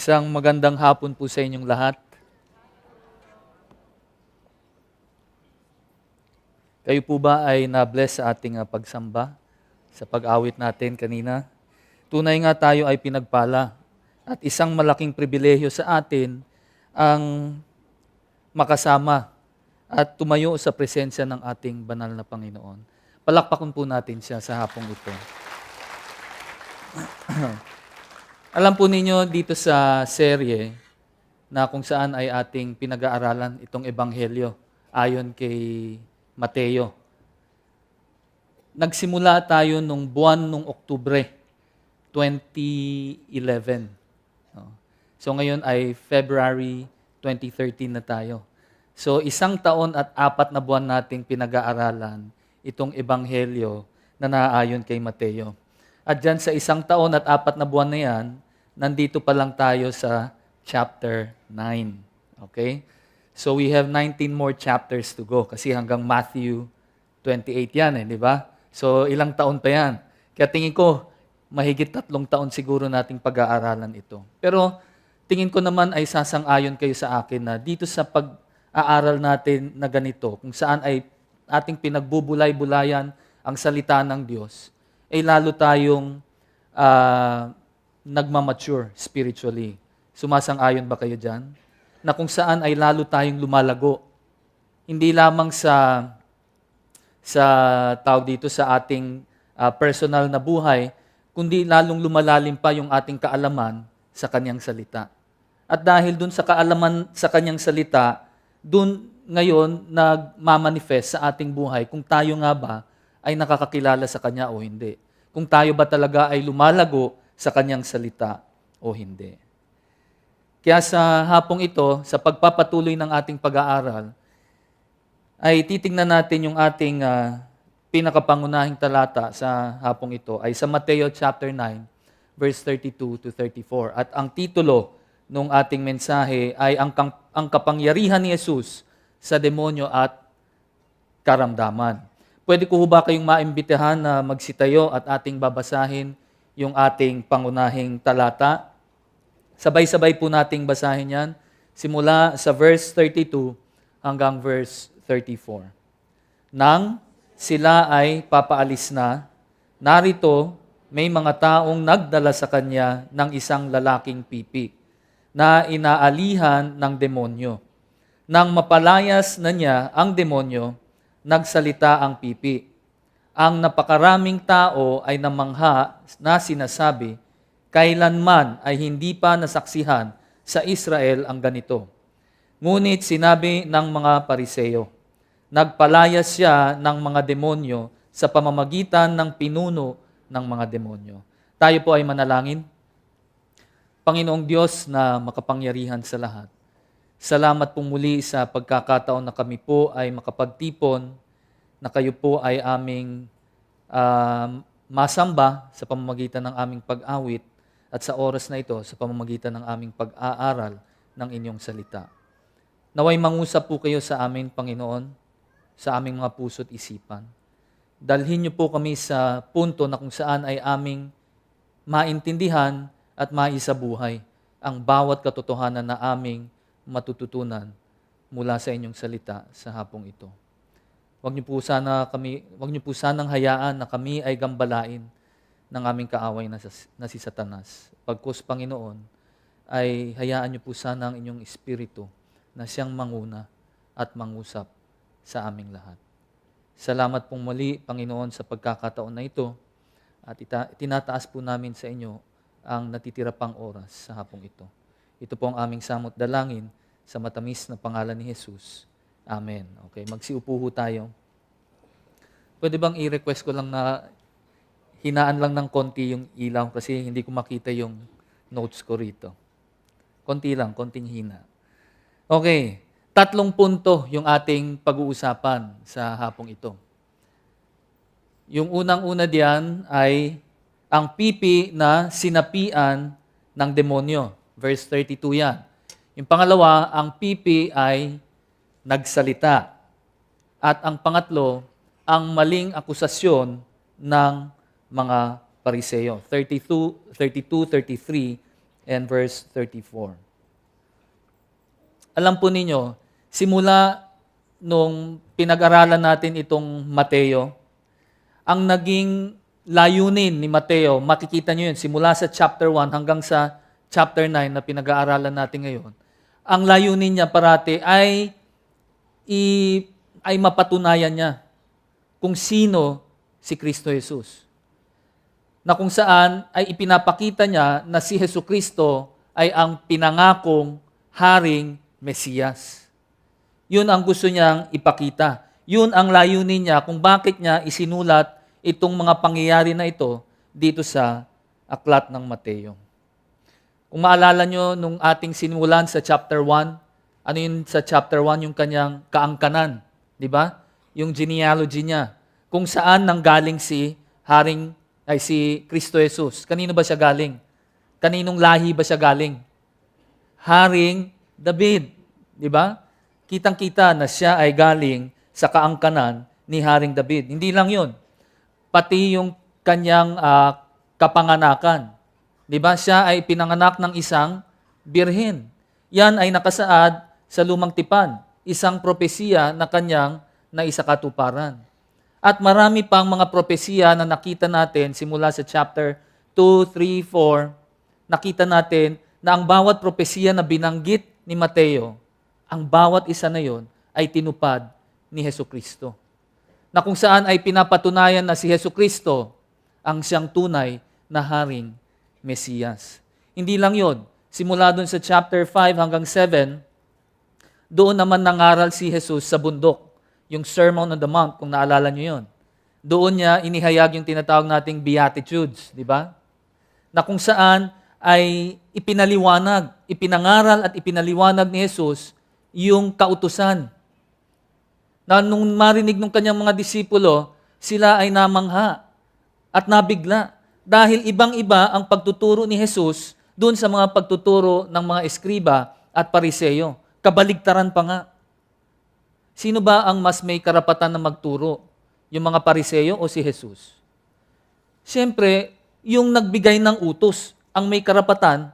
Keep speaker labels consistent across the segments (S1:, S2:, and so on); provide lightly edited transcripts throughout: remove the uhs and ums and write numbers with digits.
S1: Isang magandang hapon po sa inyong lahat. Kayo po ba ay na-bless sa ating pagsamba, sa pag-awit natin kanina? Tunay nga tayo ay pinagpala at isang malaking pribilehyo sa atin ang makasama at tumayo sa presensya ng ating banal na Panginoon. Palakpakan po natin siya sa hapong ito. Alam po ninyo dito sa serye na kung saan ay ating pinag-aaralan itong ebanghelyo ayon kay Mateo. Nagsimula tayo nung buwan nung Oktubre 2011. So ngayon ay February 2013 na tayo. So 1 taon at 4 na buwan nating pinag-aaralan itong ebanghelyo na naaayon kay Mateo. At dyan sa 1 taon at 4 na buwan na yan, nandito pa lang tayo sa chapter 9. Okay? So we have 19 more chapters to go kasi hanggang Matthew 28 yan di ba? So ilang taon pa yan. Kaya tingin ko, mahigit 3 taon siguro nating pag-aaralan ito. Pero tingin ko naman ay sasang-ayon kayo sa akin na dito sa pag-aaral natin na ganito, kung saan ay ating pinagbubulay-bulayan ang salita ng Diyos, ay lalo tayong nagmamature spiritually. Sumasang-ayon ba kayo dyan? Na kung saan ay lalo tayong lumalago. Hindi lamang sa tawag dito sa ating personal na buhay, kundi lalong lumalalim pa yung ating kaalaman sa kanyang salita. At dahil dun sa kaalaman sa kanyang salita, dun ngayon nagmamanifest sa ating buhay kung tayo nga ba ay nakakakilala sa Kanya o hindi. Kung tayo ba talaga ay lumalago sa Kanyang salita o hindi. Kaya sa hapong ito, sa pagpapatuloy ng ating pag-aaral, ay titingnan natin yung ating pinakapangunahing talata sa hapong ito ay sa Mateo chapter 9, verse 32 to 34. At ang titulo ng ating mensahe ay ang kapangyarihan ni Jesus sa demonyo at karamdaman. Pwede ko ba kayong maimbitahan na magsitayo at ating babasahin yung ating pangunahing talata? Sabay-sabay po nating basahin yan, simula sa verse 32 hanggang verse 34. Nang sila ay papaalis na, narito may mga taong nagdala sa kanya ng isang lalaking pipi na inaalihan ng demonyo. Nang mapalayas na niya ang demonyo, nagsalita ang pipi. Ang napakaraming tao ay namangha na sinasabi, kailanman ay hindi pa nasaksihan sa Israel ang ganito. Ngunit sinabi ng mga Pariseo, nagpalayas siya ng mga demonyo sa pamamagitan ng pinuno ng mga demonyo. Tayo po ay manalangin. Panginoong Diyos na makapangyarihan sa lahat, salamat pong muli sa pagkakataon na kami po ay makapagtipon, na kayo po ay aming masamba sa pamamagitan ng aming pag-awit at sa oras na ito sa pamamagitan ng aming pag-aaral ng inyong salita. Naway mangusap po kayo sa amin, Panginoon, sa aming mga puso't isipan. Dalhin niyo po kami sa punto na kung saan ay aming maintindihan at maisabuhay ang bawat katotohanan na aming matututunan mula sa inyong salita sa hapong ito. Huwag niyo po sanang hayaan na kami ay gambalain ng aming kaaway na si Satanas. Pagkus Panginoon, ay hayaan niyo po sana ang inyong espiritu na siyang manguna at mangusap sa aming lahat. Salamat pong muli, Panginoon, sa pagkakataon na ito at tinataas po namin sa inyo ang natitira pang oras sa hapong ito. Ito po ang aming samot dalangin sa matamis na pangalan ni Jesus. Amen. Okay, magsiupo ho tayo. Pwede bang i-request ko lang na hinaan lang ng konti yung ilaw kasi hindi ko makita yung notes ko rito. Konti lang, konting hina. Okay, 3 punto yung ating pag-uusapan sa hapong ito. Yung unang-una diyan ay ang pipi na sinapian ng demonyo. Verse 32 yan. Yung pangalawa, ang pipi ay nagsalita. At ang pangatlo, ang maling akusasyon ng mga Pariseo. 32, 33, and verse 34. Alam po ninyo, simula nung pinag-aralan natin itong Mateo, ang naging layunin ni Mateo, makikita nyo yun, simula sa chapter 1 hanggang sa chapter 9 na pinag-aaralan natin ngayon. Ang layunin niya parati ay mapatunayan niya kung sino si Kristo Jesus. Na kung saan ay ipinapakita niya na si Jesucristo ay ang pinangakong Haring Mesiyas. Yun ang gusto niyang ipakita. Yun ang layunin niya kung bakit niya isinulat itong mga pangyayari na ito dito sa aklat ng Mateo. Kung maalala nyo nung ating sinulan sa chapter 1, ano yun sa chapter 1? Yung kanyang kaangkanan. Di ba? Yung genealogy niya. Kung saan nanggaling si Kristo Jesus. Kanino ba siya galing? Kaninong lahi ba siya galing? Haring David. Di ba? Kitang-kita na siya ay galing sa kaangkanan ni Haring David. Hindi lang yun. Pati yung kanyang kapanganakan. Di ba? Siya ay pinanganak ng isang birhen. Yan ay nakasaad sa Lumang Tipan. Isang propesiya na kanyang naisakatuparan. At marami pang mga propesiya na nakita natin simula sa chapter 2, 3, 4. Nakita natin na ang bawat propesiya na binanggit ni Mateo, ang bawat isa na yon ay tinupad ni Jesucristo. Na kung saan ay pinapatunayan na si Jesucristo ang siyang tunay na Haring Mesiyas. Hindi lang yon. Simula doon sa chapter 5 hanggang 7, doon naman nangaral si Jesus sa bundok. Yung Sermon on the Mount, kung naalala nyo yon. Doon niya inihayag yung tinatawag nating Beatitudes, di ba? Na kung saan ay ipinangaral at ipinaliwanag ni Jesus yung kautusan. Na nung marinig ng kanyang mga disipulo, sila ay namangha at nabigla. Dahil ibang-iba ang pagtuturo ni Jesus doon sa mga pagtuturo ng mga eskriba at pariseyo. Kabaligtaran pa nga. Sino ba ang mas may karapatan na magturo? Yung mga pariseyo o si Jesus? Siyempre, yung nagbigay ng utos ang may karapatan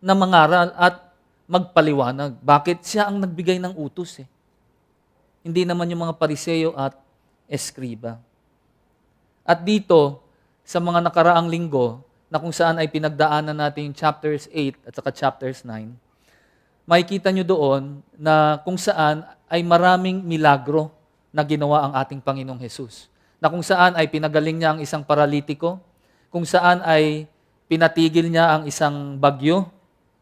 S1: na mangaral at magpaliwanag. Bakit? Siya ang nagbigay ng utos eh. Hindi naman yung mga pariseyo at eskriba. At dito, sa mga nakaraang linggo, na kung saan ay pinagdaanan natin yung chapters 8 at saka chapters 9, makikita nyo doon na kung saan ay maraming milagro na ginawa ang ating Panginoong Jesus. Na kung saan ay pinagaling niya ang isang paralitiko, kung saan ay pinatigil niya ang isang bagyo,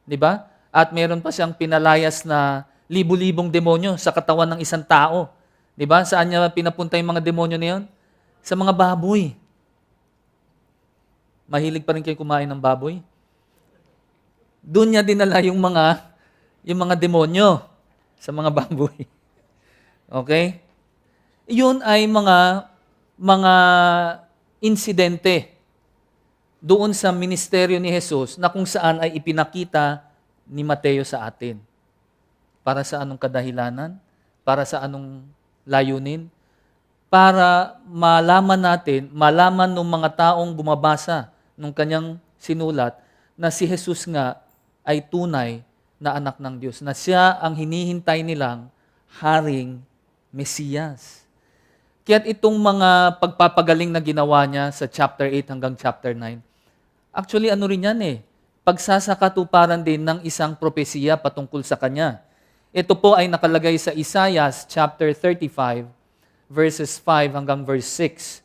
S1: di ba? At meron pa siyang pinalayas na libu-libong demonyo sa katawan ng isang tao. Di ba? Saan niya pinapunta yung mga demonyo na yun? Sa mga baboy. Mahilig pa rin kayo kumain ng baboy? Doon niya dinala yung mga demonyo sa mga baboy. Okay? Yun ay mga insidente doon sa ministeryo ni Jesus na kung saan ay ipinakita ni Mateo sa atin. Para sa anong kadahilanan? Para sa anong layunin? Para malaman ng mga taong bumabasa ng kanyang sinulat na si Jesus nga ay tunay na anak ng Diyos, na siya ang hinihintay nilang Haring Mesiyas. Kaya't itong mga pagpapagaling na ginawa niya sa chapter 8 hanggang chapter 9, actually ano rin yan pagsasakatuparan din ng isang propesiya patungkol sa kanya. Ito po ay nakalagay sa Isaiah chapter 35, verses 5 hanggang verse 6.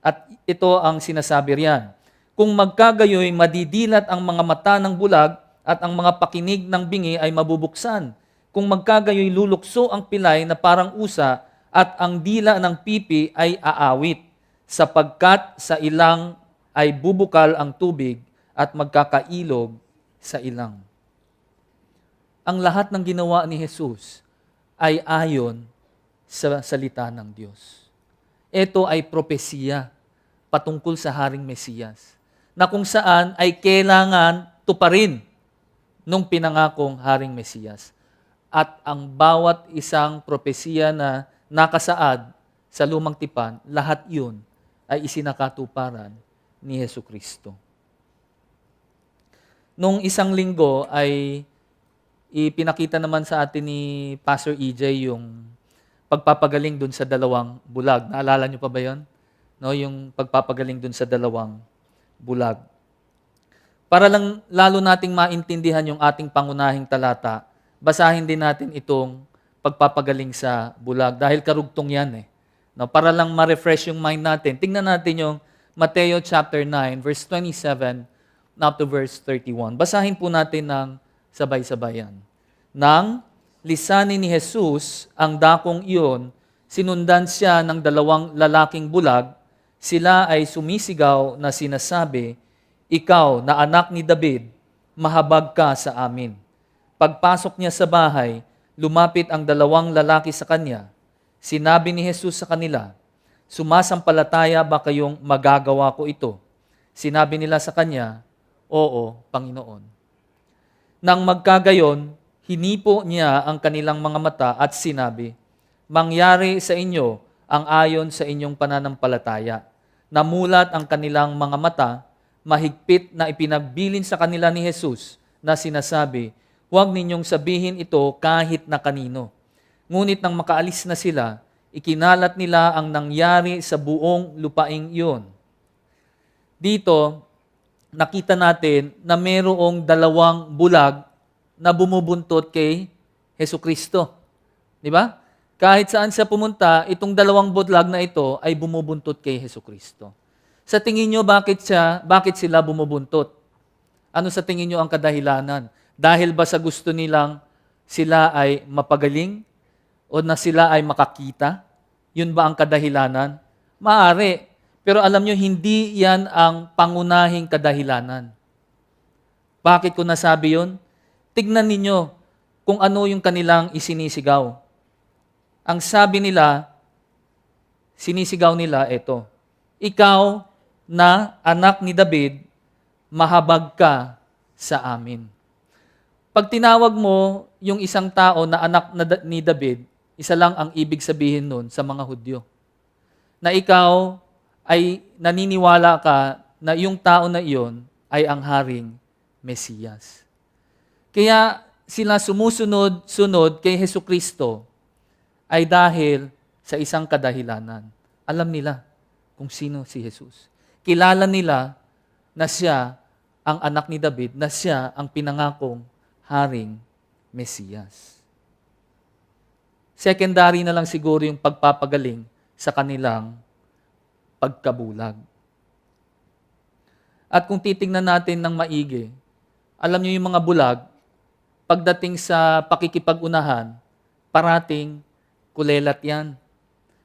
S1: At ito ang sinasabi riyan. Kung magkagayoy, madidilat ang mga mata ng bulag at ang mga pakinig ng bingi ay mabubuksan. Kung magkagayoy, lulukso ang pilay na parang usa at ang dila ng pipi ay aawit, sapagkat sa ilang ay bubukal ang tubig at magkakailog sa ilang. Ang lahat ng ginawa ni Jesus ay ayon sa salita ng Diyos. Ito ay propesiya patungkol sa Haring Mesiyas, na kung saan ay kailangan tuparin nung pinangakong Haring Mesiyas. At ang bawat isang propesiya na nakasaad sa Lumang Tipan, lahat yun ay isinakatuparan ni Jesucristo. Nung isang linggo ay ipinakita naman sa atin ni Pastor EJ yung pagpapagaling dun sa dalawang bulag. Naalala niyo pa ba yun? No, yung pagpapagaling dun sa dalawang bulag. Para lang lalo nating maintindihan yung ating pangunahing talata, basahin din natin itong pagpapagaling sa bulag dahil karugtong yan eh. No, para lang ma-refresh yung mind natin, tingnan natin yung Mateo chapter 9 verse 27 up to verse 31. Basahin po natin ng sabay-sabayan. Nang lisanin ni Jesus ang dakong iyon, sinundan siya ng dalawang lalaking bulag, sila ay sumisigaw na sinasabi, "Ikaw na anak ni David, mahabag ka sa amin." Pagpasok niya sa bahay, lumapit ang dalawang lalaki sa kanya. Sinabi ni Jesus sa kanila, "Sumasampalataya ba kayong magagawa ko ito?" Sinabi nila sa kanya, "Oo, Panginoon." Nang magkagayon, hinipo niya ang kanilang mga mata at sinabi, "Mangyari sa inyo ang ayon sa inyong pananampalataya." Namulat ang kanilang mga mata, mahigpit na ipinagbilin sa kanila ni Jesus na sinasabi, "Huwag ninyong sabihin ito kahit na kanino." Ngunit nang makaalis na sila, ikinalat nila ang nangyari sa buong lupaing iyon. Dito, nakita natin na mayroong dalawang bulag na bumubuntot kay Hesukristo. Di ba? Kahit saan siya pumunta, itong dalawang bulag na ito ay bumubuntot kay Hesukristo. Sa tingin nyo, bakit sila bumubuntot? Ano sa tingin nyo ang kadahilanan? Dahil ba sa gusto nilang sila ay mapagaling? O na sila ay makakita? Yun ba ang kadahilanan? Maaari. Pero alam nyo, hindi yan ang pangunahing kadahilanan. Bakit ko nasabi yun? Tignan ninyo kung ano yung kanilang isinisigaw. Ang sabi nila, sinisigaw nila, ito, "Ikaw na anak ni David, mahabag ka sa amin." Pag tinawag mo yung isang tao na anak ni David, isa lang ang ibig sabihin nun sa mga Hudyo. Na ikaw ay naniniwala ka na yung tao na iyon ay ang haring Mesiyas. Kaya sila sumusunod-sunod kay Hesukristo ay dahil sa isang kadahilanan. Alam nila kung sino si Jesus. Kilala nila na siya ang anak ni David, na siya ang pinangakong haring Mesiyas. Secondary na lang siguro yung pagpapagaling sa kanilang pagkabulag. At kung titingnan natin ng maigi, alam niyo yung mga bulag, pagdating sa pakikipag-unahan, parating kulelat yan.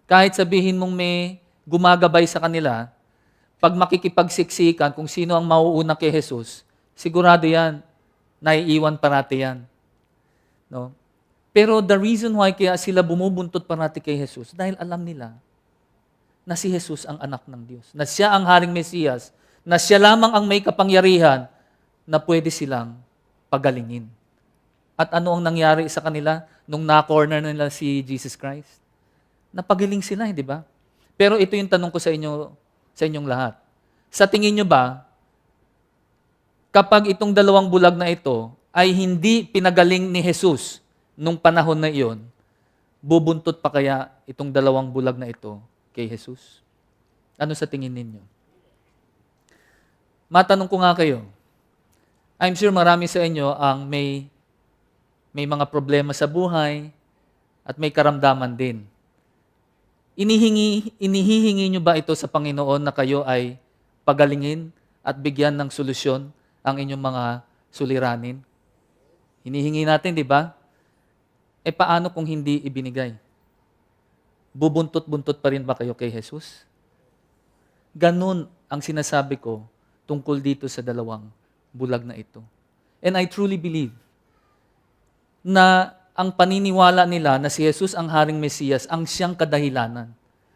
S1: Kahit sabihin mong may gumagabay sa kanila, pag makikipagsiksikan kung sino ang mauuna kay Jesus, sigurado yan, naiiwan parati yan. No? Pero the reason why kaya sila bumubuntot parati kay Jesus, dahil alam nila na si Jesus ang anak ng Diyos, na siya ang haring Mesiyas, na siya lamang ang may kapangyarihan na pwede silang pagalingin. At ano ang nangyari sa kanila nung na-corner nila si Jesus Christ? Napagaling sila, di ba? Pero ito yung tanong ko sa inyo, sa inyong lahat. Sa tingin nyo ba, kapag itong dalawang bulag na ito ay hindi pinagaling ni Jesus nung panahon na iyon, bubuntot pa kaya itong dalawang bulag na ito kay Jesus? Ano sa tingin ninyo? Matanong ko nga kayo. I'm sure marami sa inyo ang may mga problema sa buhay at may karamdaman din. Inihihingi nyo ba ito sa Panginoon na kayo ay pagalingin at bigyan ng solusyon ang inyong mga suliranin? Hinihingi natin, di ba? E paano kung hindi ibinigay? Bubuntot-buntot pa rin ba kayo kay Jesus? Ganun ang sinasabi ko tungkol dito sa dalawang bulag na ito. And I truly believe na ang paniniwala nila na si Jesus ang haring Mesiyas ang siyang kadahilanan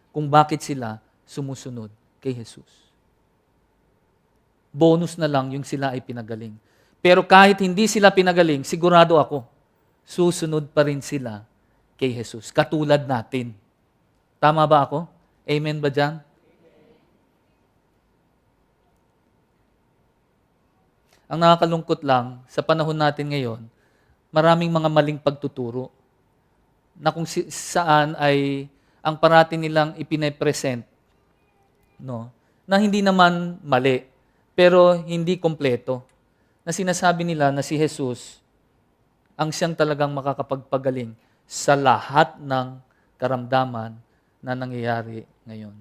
S1: kung bakit sila sumusunod kay Jesus. Bonus na lang yung sila ay pinagaling. Pero kahit hindi sila pinagaling, sigurado ako, susunod pa rin sila kay Jesus. Katulad natin. Tama ba ako? Amen ba dyan? Ang nakakalungkot lang, sa panahon natin ngayon, maraming mga maling pagtuturo na kung saan ay ang parati nilang ipine-present, no, na hindi naman mali, pero hindi kompleto. Na sinasabi nila na si Jesus ang siyang talagang makakapagpagaling sa lahat ng karamdaman na nangyayari ngayon.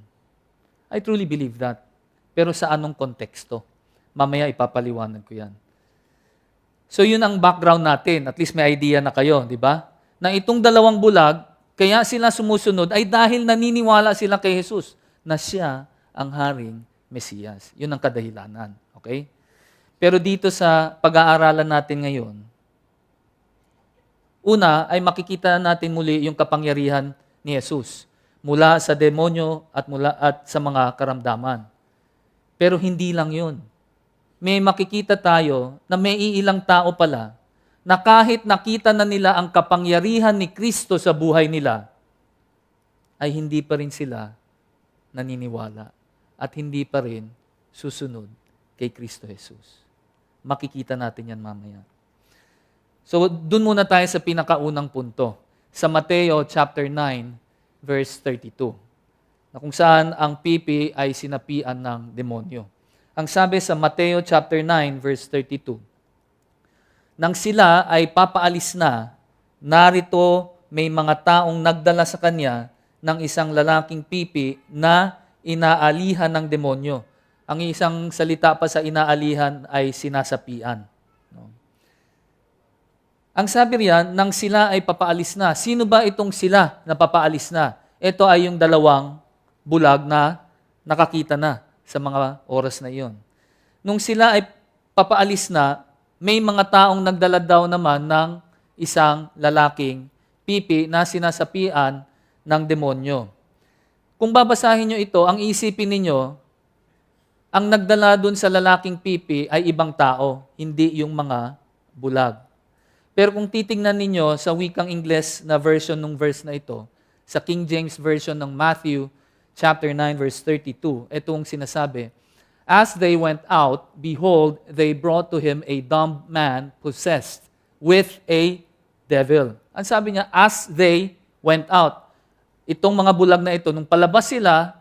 S1: I truly believe that. Pero sa anong konteksto? Mamaya ipapaliwanag ko yan. So yun ang background natin. At least may idea na kayo, di ba? Na itong dalawang bulag, kaya sila sumusunod ay dahil naniniwala sila kay Jesus na siya ang haring Mesiyas. Yun ang kadahilanan. Okay? Pero dito sa pag-aaralan natin ngayon, una ay makikita natin muli yung kapangyarihan ni Jesus mula sa demonyo at sa mga karamdaman. Pero hindi lang yun. May makikita tayo na may iilang tao pala na kahit nakita na nila ang kapangyarihan ni Kristo sa buhay nila, ay hindi pa rin sila naniniwala at hindi pa rin susunod kay Kristo Jesus. Makikita natin yan mamaya. So, dun muna tayo sa pinakaunang punto. Sa Mateo chapter 9, verse 32. Na kung saan ang pipi ay sinapian ng demonyo. Ang sabi sa Mateo chapter 9, verse 32. Nang sila ay papaalis na, narito may mga taong nagdala sa kanya ng isang lalaking pipi na inaalihan ng demonyo. Ang isang salita pa sa inaalihan ay sinasapian. No? Ang sabi riyan, nang sila ay papaalis na. Sino ba itong sila na papaalis na? Ito ay yung dalawang bulag na nakakita na sa mga oras na iyon. Nung sila ay papaalis na, may mga taong nagdala daw naman ng isang lalaking pipi na sinasapian ng demonyo. Kung babasahin nyo ito, ang isipin ninyo, ang nagdala dun sa lalaking pipi ay ibang tao, hindi yung mga bulag. Pero kung titingnan ninyo sa wikang Ingles na version ng verse na ito, sa King James Version ng Matthew chapter 9 verse 32, itong sinasabi, as they went out, behold, they brought to him a dumb man possessed with a devil. Ang sabi niya, as they went out. Itong mga bulag na ito, nung palabas sila,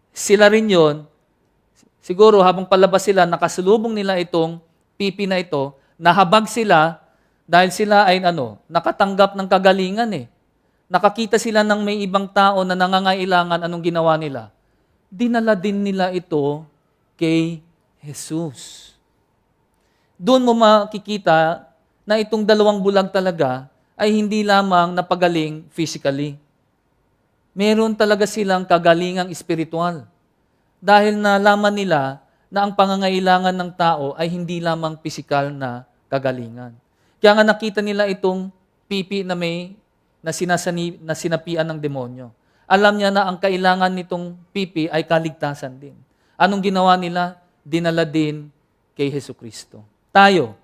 S1: sila rin yun, siguro habang palabas sila, nakasalubong nila itong pipi na ito, nahabag sila dahil sila ay nakatanggap ng kagalingan eh. Nakakita sila ng may ibang tao na nangangailangan, anong ginawa nila? Dinala din nila ito kay Jesus. Doon mo makikita na itong dalawang bulag talaga ay hindi lamang napagaling physically. Meron talaga silang kagalingang espiritual. Dahil nalaman nila na ang pangangailangan ng tao ay hindi lamang physical na kagalingan. Kaya nga nakita nila itong pipi na sinapian ng demonyo. Alam niya na ang kailangan nitong pipi ay kaligtasan din. Anong ginawa nila? Dinala din kay Jesucristo. Tayo,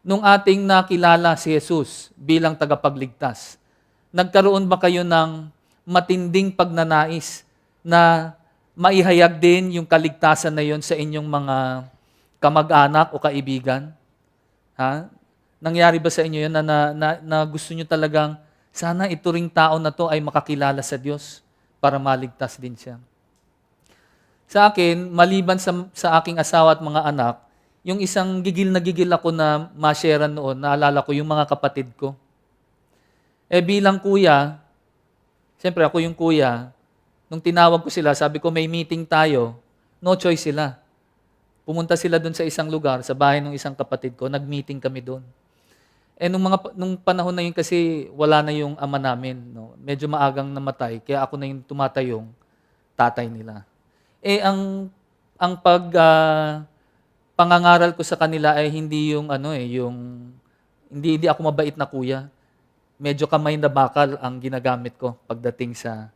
S1: nung ating nakilala si Jesus bilang tagapagligtas, nagkaroon ba kayo ng matinding pagnanais na maihayag din yung kaligtasan na yon sa inyong mga kamag-anak o kaibigan? Ha? Nangyari ba sa inyo yun na gusto nyo talagang sana ito ring tao na to ay makakilala sa Diyos para maligtas din siya? Sa akin, maliban sa aking asawa at mga anak, yung isang gigil ako na ma-sharean noon, naalala ko yung mga kapatid ko. Bilang kuya, siyempre ako yung kuya, nung tinawag ko sila, sabi ko may meeting tayo, no choice sila. Pumunta sila doon sa isang lugar, sa bahay ng isang kapatid ko, nag-meeting kami doon. Nung panahon na yun kasi wala na yung ama namin, no? Medyo maagang namatay, kaya ako na yung tumatayong tatay nila. Pangangaral ko sa kanila ay hindi yung hindi ako mabait na kuya. Medyo kamay na bakal ang ginagamit ko pagdating sa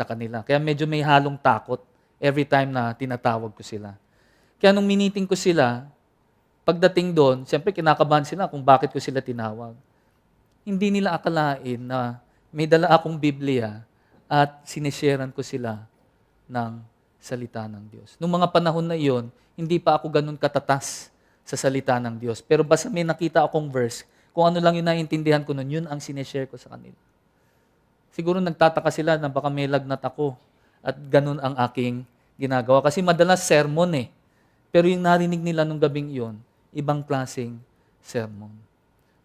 S1: kanila. Kaya medyo may halong takot every time na tinatawag ko sila. Kaya nung miniting ko sila, pagdating doon, siyempre kinakabahan sila kung bakit ko sila tinawag. Hindi nila akalain na may dala akong Biblia at sinisharean ko sila ng salita ng Diyos. Noong mga panahon na iyon, hindi pa ako ganun katatas sa salita ng Diyos. Pero basta may nakita akong verse, kung ano lang yung naiintindihan ko nun, yun ang sineshare ko sa kanila. Siguro nagtataka sila na baka may lagnat ako at ganun ang aking ginagawa. Kasi madalas sermon eh. Pero yung narinig nila nung gabing iyon, ibang klaseng sermon.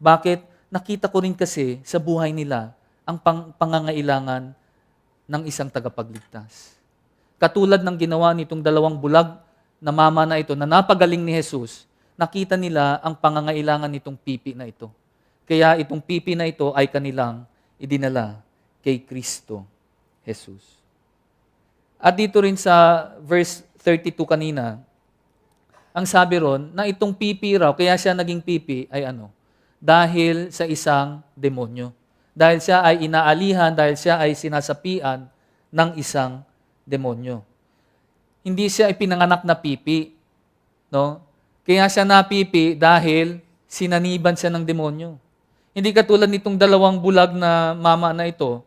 S1: Bakit? Nakita ko rin kasi sa buhay nila ang pangangailangan ng isang tagapagligtas. Katulad ng ginawa nitong 2 bulag na mama na ito, na napagaling ni Jesus, nakita nila ang pangangailangan nitong pipi na ito. Kaya itong pipi na ito ay kanilang idinala kay Kristo Jesus. At dito rin sa verse 32 kanina, ang sabi ron, na itong pipi raw, kaya siya naging pipi, ay ano? Dahil sa isang demonyo. Dahil siya ay inaalihan, dahil siya ay sinasapian ng isang demonyo. Hindi siya ipinanganak na pipi. No? Kaya siya napipi dahil sinaniban siya ng demonyo. Hindi katulad nitong 2 bulag na mama na ito,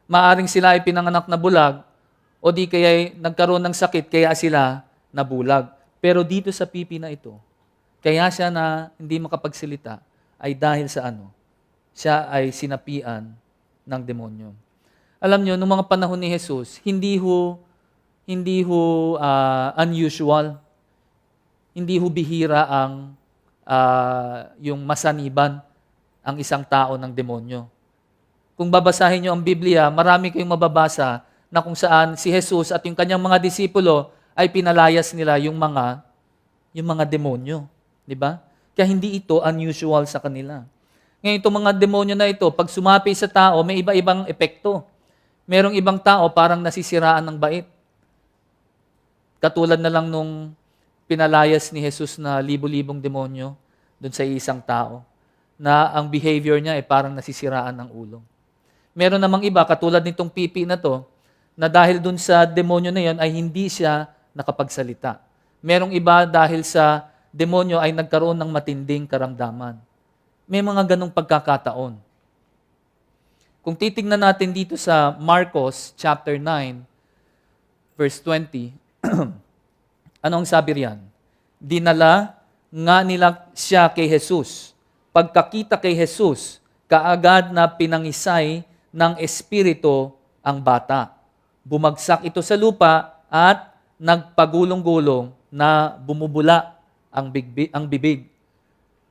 S1: maaring sila ay pinanganak na bulag o di kaya nagkaroon ng sakit kaya sila nabulag. Pero dito sa pipi na ito, kaya siya na hindi makapagsalita ay dahil sa ano? Siya ay sinapian ng demonyo. Alam nyo, noong mga panahon ni Jesus, hindi ho unusual, hindi ho bihira ang yung masaniban ang isang tao ng demonyo. Kung babasahin nyo ang Biblia, marami kayong mababasa na kung saan si Jesus at yung kanyang mga disipulo ay pinalayas nila yung mga demonyo. Di ba? Kaya hindi ito unusual sa kanila. Ngayon, itong mga demonyo na ito, pag sumapi sa tao, may iba-ibang epekto. Merong ibang tao parang nasisiraan ng bait. Katulad na lang nung pinalayas ni Jesus na libo-libong demonyo doon sa isang tao, na ang behavior niya ay parang nasisiraan ng ulo. Meron namang iba, katulad nitong pipi na to, na dahil doon sa demonyo na yon ay hindi siya nakapagsalita. Merong iba dahil sa demonyo ay nagkaroon ng matinding karamdaman. May mga ganong pagkakataon. Kung titingnan natin dito sa Marcos chapter 9, verse 20, ano ang sabi riyan? Dinala nga nila siya kay Jesus. Pagkakita kay Jesus, kaagad na pinangisay ng espiritu ang bata. Bumagsak ito sa lupa at nagpagulong-gulong na bumubula ang bibig.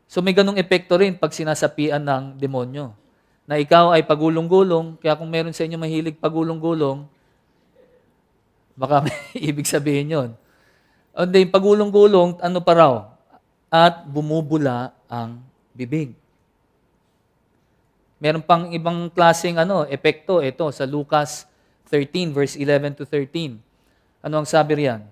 S1: So may ganong epekto rin pag sinasapian ng demonyo. Na ikaw ay pagulong-gulong, kaya kung meron sa inyo mahilig pagulong-gulong, baka may ibig sabihin yun. O hindi, pagulong-gulong, ano pa raw? At bumubula ang bibig. Meron pang ibang klaseng epekto. Ito, sa Lucas 13, verse 11 to 13. Ano ang sabi riyan?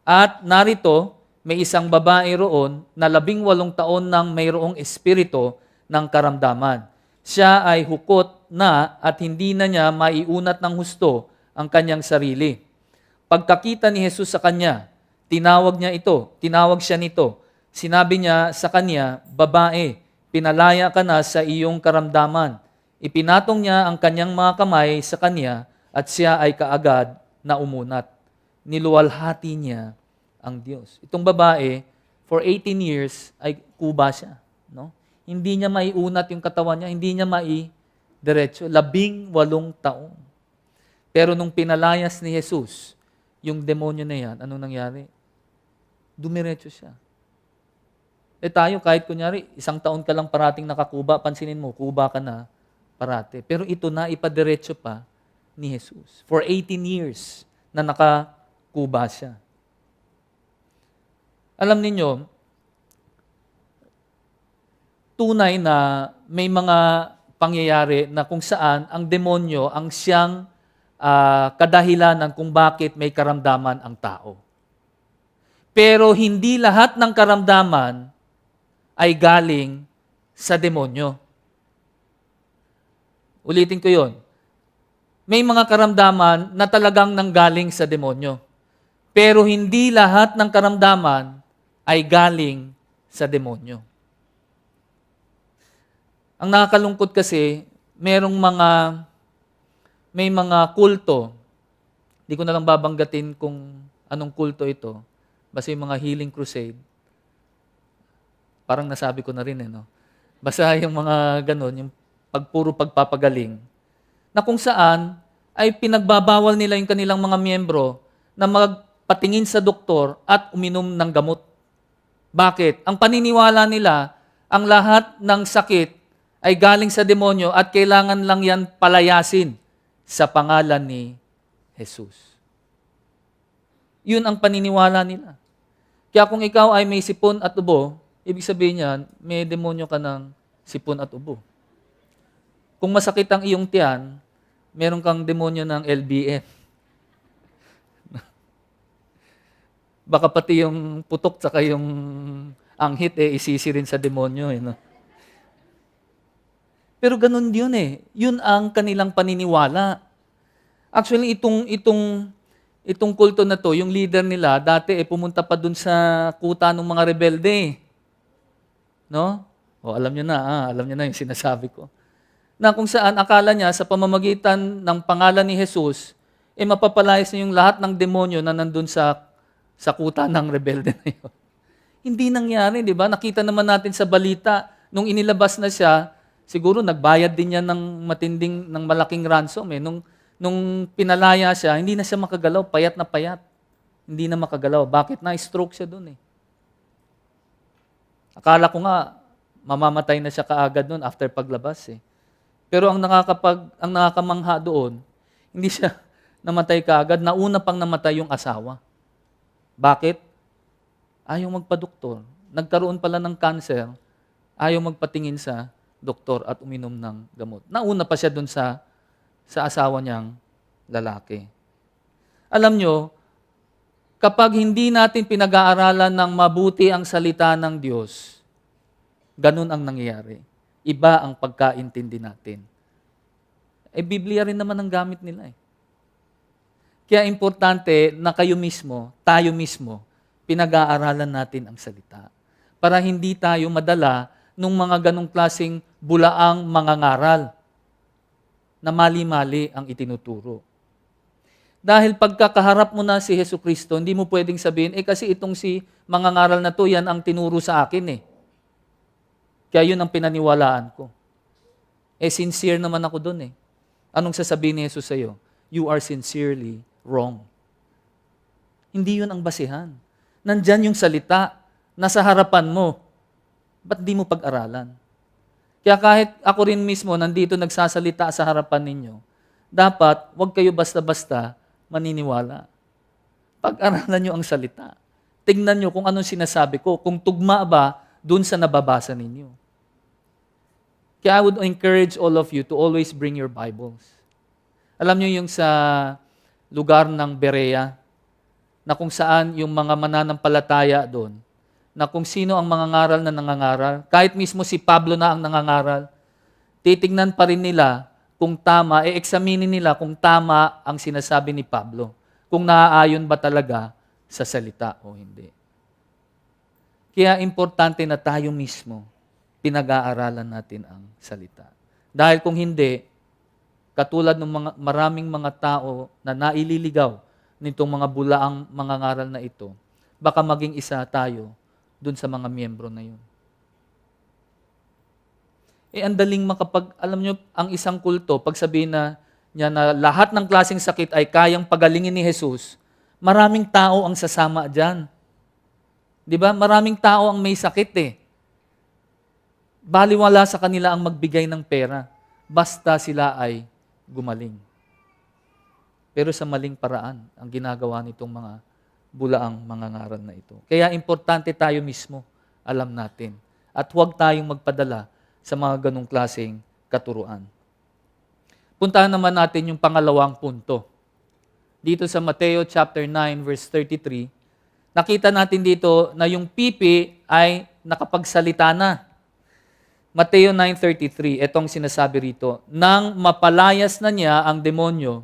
S1: At narito, may isang babae roon na 18 taon nang mayroong espiritu ng karamdaman. Siya ay hukot na at hindi na niya maiunat ng husto ang kanyang sarili. Pagkakita ni Jesus sa kanya, tinawag siya nito. Sinabi niya sa kanya, babae, pinalaya ka na sa iyong karamdaman. Ipinatong niya ang kanyang mga kamay sa kanya at siya ay kaagad na umunat. Niluwalhati niya ang Diyos. Itong babae, for 18 years, ay kuba siya. No? Hindi niya maiunat yung katawan niya, hindi niya maidiretso. 18 taon. Pero nung pinalayas ni Jesus, yung demonyo na yan, anong nangyari? Dumiretso siya. Tayo, kahit kunyari, 1 taon ka lang parating nakakuba, pansinin mo, kuba ka na parate. Pero ito na, ipadiretso pa ni Jesus. For 18 years na nakakuba siya. Alam ninyo, tunay na may mga pangyayari na kung saan ang demonyo ang siyang kadahilanan kung bakit may karamdaman ang tao. Pero hindi lahat ng karamdaman ay galing sa demonyo. Ulitin ko yon. May mga karamdaman na talagang nanggaling sa demonyo. Pero hindi lahat ng karamdaman ay galing sa demonyo. Ang nakakalungkot kasi, may mga kulto, di ko na lang babanggatin kung anong kulto ito. Basta yung mga healing crusade. Parang nasabi ko na rin no? Basta yung mga ganon, yung puro pagpapagaling, na kung saan ay pinagbabawal nila yung kanilang mga miyembro na magpatingin sa doktor at uminom ng gamot. Bakit? Ang paniniwala nila, ang lahat ng sakit ay galing sa demonyo at kailangan lang yan palayasin sa pangalan ni Jesus. Yun ang paniniwala nila. Kaya kung ikaw ay may sipon at ubo, ibig sabihin niyan, may demonyo ka ng sipon at ubo. Kung masakit ang iyong tiyan, meron kang demonyo ng LBM. Baka pati yung putok tsaka yung anghit isisi rin sa demonyo. No? Pero ganun yun Yun ang kanilang paniniwala. Actually, itong kulto na to, yung leader nila, dati pumunta pa dun sa kuta ng mga rebelde. No? Alam nyo na yung sinasabi ko. Na kung saan akala niya sa pamamagitan ng pangalan ni Jesus, mapapalayas niya yung lahat ng demonyo na nandun sa kuta ng rebelde na yun. Hindi nangyari, di ba? Nakita naman natin sa balita, nung inilabas na siya, siguro nagbayad din niya ng malaking ransom. Nung pinalaya siya, hindi na siya makagalaw, payat na payat. Hindi na makagalaw. Bakit? Na-stroke siya dun Akala ko nga, mamamatay na siya kaagad nun after paglabas Pero ang nakakamangha doon, hindi siya namatay kaagad, nauna pang namatay yung asawa. Bakit? Ayaw magpa-doktor. Nagkaroon pala ng cancer, ayaw magpatingin sa doktor at uminom ng gamot. Nauna pa siya doon sa asawa niyang lalaki. Alam nyo, kapag hindi natin pinag-aaralan ng mabuti ang salita ng Diyos, ganun ang nangyayari. Iba ang pagkaintindi natin. Biblia rin naman ang gamit nila Kaya importante na tayo mismo, pinag-aaralan natin ang salita. Para hindi tayo madala ng mga ganong klaseng bulaang mangangaral na mali-mali ang itinuturo. Dahil pagkakaharap mo na si Jesucristo, hindi mo pwedeng sabihin, kasi itong si mangangaral na to, yan ang tinuro sa akin Kaya yun ang pinaniwalaan ko. Sincere naman ako dun Anong sasabihin ni Jesus sa'yo? You are sincerely wrong. Hindi yun ang basihan. Nandyan yung salita, nasa harapan mo. Ba't di mo pag-aralan? Kaya kahit ako rin mismo nandito nagsasalita sa harapan ninyo, dapat wag kayo basta-basta maniniwala. Pag-aralan nyo ang salita. Tingnan nyo kung anong sinasabi ko, kung tugma ba dun sa nababasa ninyo. Kaya I would encourage all of you to always bring your Bibles. Alam nyo yung sa lugar ng Berea, na kung saan yung mga mananampalataya doon, na kung sino ang mangangaral na nangangaral, kahit mismo si Pablo na ang nangangaral, titignan pa rin nila kung tama, examinin nila kung tama ang sinasabi ni Pablo, kung naaayon ba talaga sa salita o hindi. Kaya importante na tayo mismo, pinag-aaralan natin ang salita. Dahil kung hindi, katulad ng maraming mga tao na naililigaw nitong mga bulaang mangangaral na ito, baka maging isa tayo dun sa mga miyembro na yun. Ang daling alam nyo, ang isang kulto, pag sabihin niya na lahat ng klaseng sakit ay kayang pagalingin ni Jesus, maraming tao ang sasama dyan. Di ba? Maraming tao ang may sakit Baliwala sa kanila ang magbigay ng pera, basta sila ay gumaling. Pero sa maling paraan ang ginagawa nitong mga bulaang mangangaral na ito. Kaya importante tayo mismo, alam natin. At huwag tayong magpadala sa mga ganong klaseng katuruan. Puntahan naman natin yung pangalawang punto. Dito sa Mateo chapter 9 verse 33, nakita natin dito na yung pipi ay nakapagsalita na. Mateo 9:33, etong sinasabi rito, nang mapalayas na niya ang demonyo,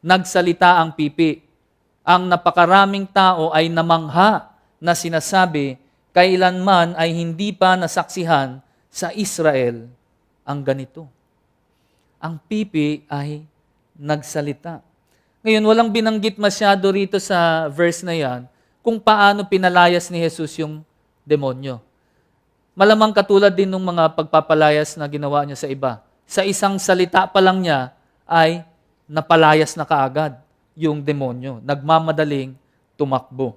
S1: nagsalita ang pipi. Ang napakaraming tao ay namangha na sinasabi, kailanman ay hindi pa nasaksihan sa Israel ang ganito. Ang pipi ay nagsalita. Ngayon, walang binanggit masyado rito sa verse na yan kung paano pinalayas ni Jesus yung demonyo. Malamang katulad din ng mga pagpapalayas na ginawa niya sa iba. Sa isang salita pa lang niya ay napalayas na kaagad yung demonyo. Nagmamadaling tumakbo.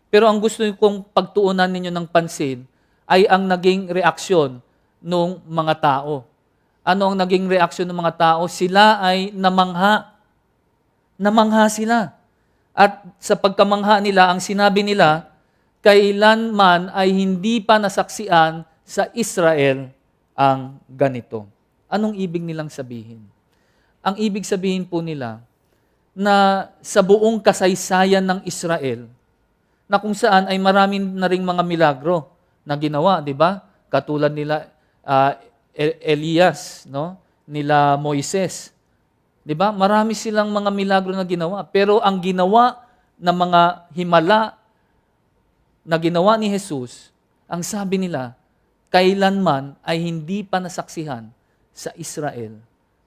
S1: Pero ang gusto kong pagtuunan ninyo ng pansin ay ang naging reaksyon ng mga tao. Ano ang naging reaksyon ng mga tao? Sila ay namangha. Namangha sila. At sa pagkamangha nila, ang sinabi nila, kailanman ay hindi pa nasaksian sa Israel ang ganito. Anong ibig nilang sabihin? Ang ibig sabihin po nila na sa buong kasaysayan ng Israel, na kung saan ay marami na ring mga milagro na ginawa, di ba? Katulad nila Elias, no? Nila Moises. Di ba? Marami silang mga milagro na ginawa. Pero ang ginawa ng mga himala na ginawa ni Jesus, ang sabi nila, kailanman ay hindi pa nasaksihan sa Israel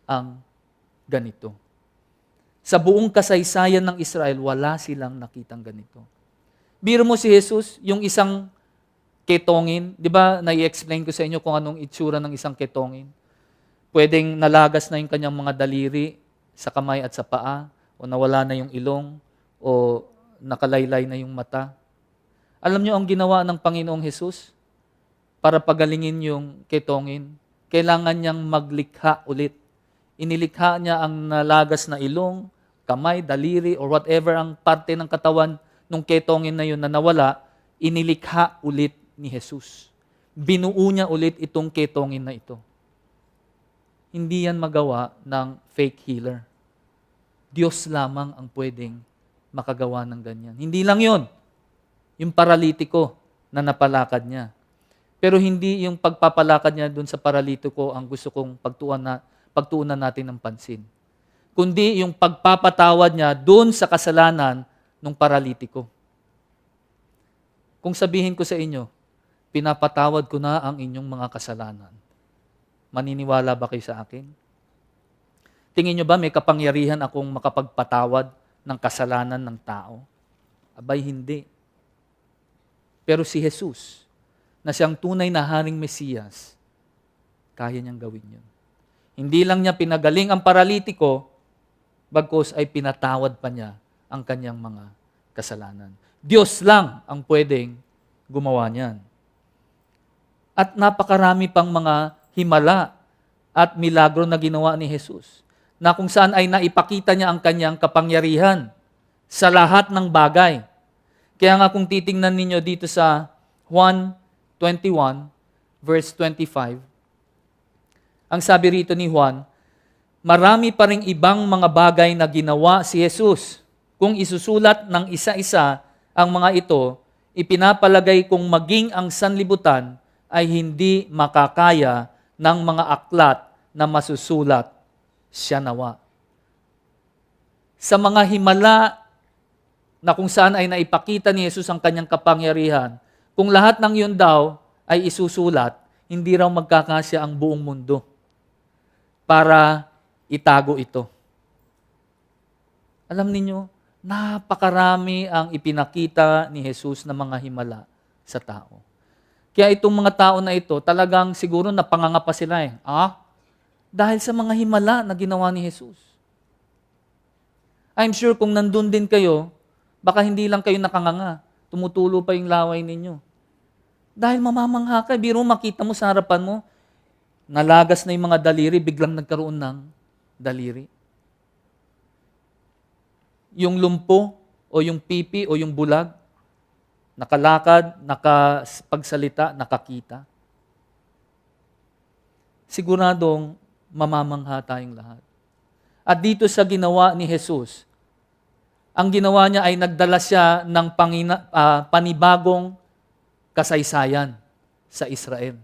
S1: ang ganito. Sa buong kasaysayan ng Israel, wala silang nakitang ganito. Biro mo si Jesus, yung isang ketongin, di ba, nai-explain ko sa inyo kung anong itsura ng isang ketongin. Pwedeng nalagas na yung kanyang mga daliri sa kamay at sa paa, o nawala na yung ilong, o nakalaylay na yung mata. Alam niyo ang ginawa ng Panginoong Jesus para pagalingin yung ketongin? Kailangan niyang maglikha ulit. Inilikha niya ang nalagas na ilong, kamay, daliri, or whatever ang parte ng katawan nung ketongin na yun na nawala, inilikha ulit ni Jesus. Binuo niya ulit itong ketongin na ito. Hindi yan magawa ng fake healer. Diyos lamang ang pwedeng makagawa ng ganyan. Hindi lang yun. Yung paralitiko na napalakad niya. Pero hindi yung pagpapalakad niya dun sa paralitiko ang gusto kong pagtuunan natin ng pansin. Kundi yung pagpapatawad niya dun sa kasalanan ng paralitiko. Kung sabihin ko sa inyo, pinapatawad ko na ang inyong mga kasalanan, maniniwala ba kayo sa akin? Tingin nyo ba may kapangyarihan akong makapagpatawad ng kasalanan ng tao? Abay, hindi. Pero si Jesus, na siyang tunay na Haring Mesiyas, kaya niyang gawin yun. Hindi lang niya pinagaling ang paralitiko, bagkus ay pinatawad pa niya ang kanyang mga kasalanan. Diyos lang ang pwedeng gumawa niyan. At napakarami pang mga himala at milagro na ginawa ni Jesus, na kung saan ay naipakita niya ang kanyang kapangyarihan sa lahat ng bagay. Kaya nga kung titingnan ninyo dito sa Juan 21, verse 25, ang sabi rito ni Juan, marami pa ring ibang mga bagay na ginawa si Jesus. Kung isusulat ng isa-isa ang mga ito, ipinapalagay kong maging ang sanlibutan ay hindi makakaya ng mga aklat na masusulat siya nawa. Sa mga himala na kung saan ay naipakita ni Jesus ang kanyang kapangyarihan, kung lahat ng yun daw ay isusulat, hindi raw magkakasya ang buong mundo para itago ito. Alam niyo, napakarami ang ipinakita ni Jesus na mga himala sa tao. Kaya itong mga tao na ito, talagang siguro napanganga sila eh. Dahil sa mga himala na ginawa ni Jesus. I'm sure kung nandun din kayo, baka hindi lang kayo nakanganga. Tumutulo pa yung laway ninyo. Dahil mamamangha ka, biro makita mo sa harapan mo, nalagas na yung mga daliri, biglang nagkaroon ng daliri. Yung lumpo, o yung pipi, o yung bulag, nakalakad, nakapagsalita, nakakita. Siguradong mamamangha tayong lahat. At dito sa ginawa ni Jesus, ang ginawa niya ay nagdala siya ng panibagong kasaysayan sa Israel.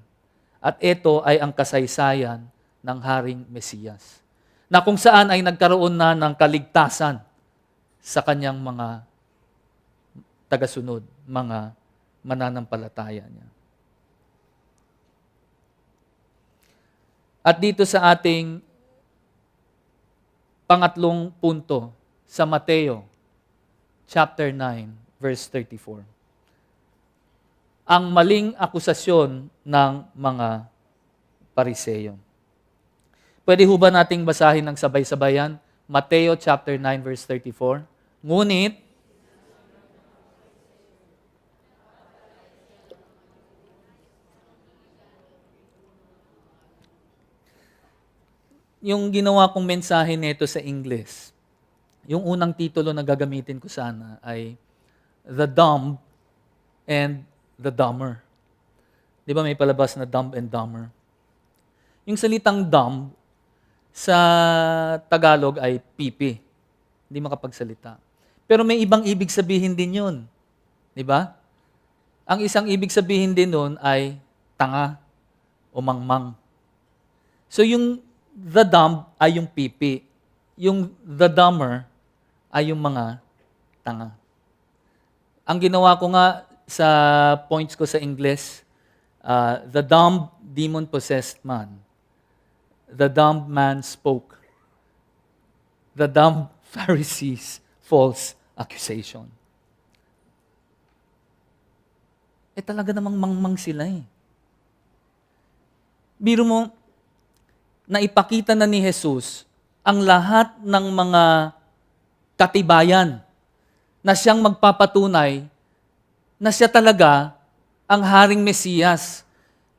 S1: At ito ay ang kasaysayan ng Haring Mesiyas, na kung saan ay nagkaroon na ng kaligtasan sa kanyang mga tagasunod, mga mananampalataya niya. At dito sa ating pangatlong punto sa Mateo chapter 9, verse 34. Ang maling akusasyon ng mga Pariseyo. Pwede ho ba nating basahin ng sabay-sabayan? Mateo chapter 9, verse 34. Ngunit, yung ginawa kong mensahe nito sa English, yung unang titulo na gagamitin ko sana ay The Dumb and the Dumber. Di ba may palabas na Dumb and Dumber? Yung salitang dumb sa Tagalog ay pipi. Hindi makapagsalita. Pero may ibang ibig sabihin din yun. Di ba? Ang isang ibig sabihin din nun ay tanga o mangmang. So yung the dumb ay yung pipi. Yung the dumber ay yung mga tanga. Ang ginawa ko nga sa points ko sa English, the dumb demon-possessed man. The dumb man spoke. The dumb Pharisees' false accusation. Talaga namang mangmang sila eh. Biro mo, naipakita na ni Jesus ang lahat ng mga katibayan na siyang magpapatunay na siya talaga ang Haring Mesiyas.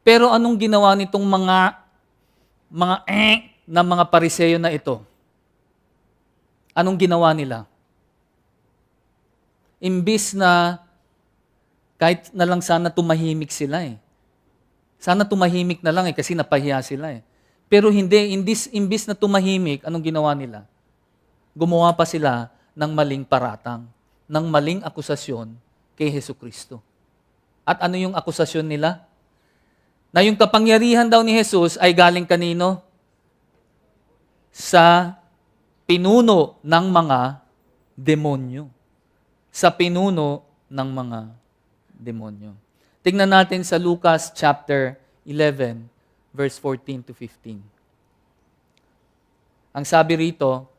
S1: Pero anong ginawa nitong mga na mga Pariseyo na ito? Anong ginawa nila? Imbis na kahit na lang sana tumahimik sila eh. Sana tumahimik na lang kasi napahiya sila eh. Pero hindi, imbis na tumahimik, anong ginawa nila? Gumawa pa sila ng maling paratang, ng maling akusasyon kay Hesukristo. At ano yung akusasyon nila? Na yung kapangyarihan daw ni Jesus ay galing kanino? Sa pinuno ng mga demonyo. Sa pinuno ng mga demonyo. Tingnan natin sa Lucas chapter 11, verse 14 to 15. Ang sabi rito,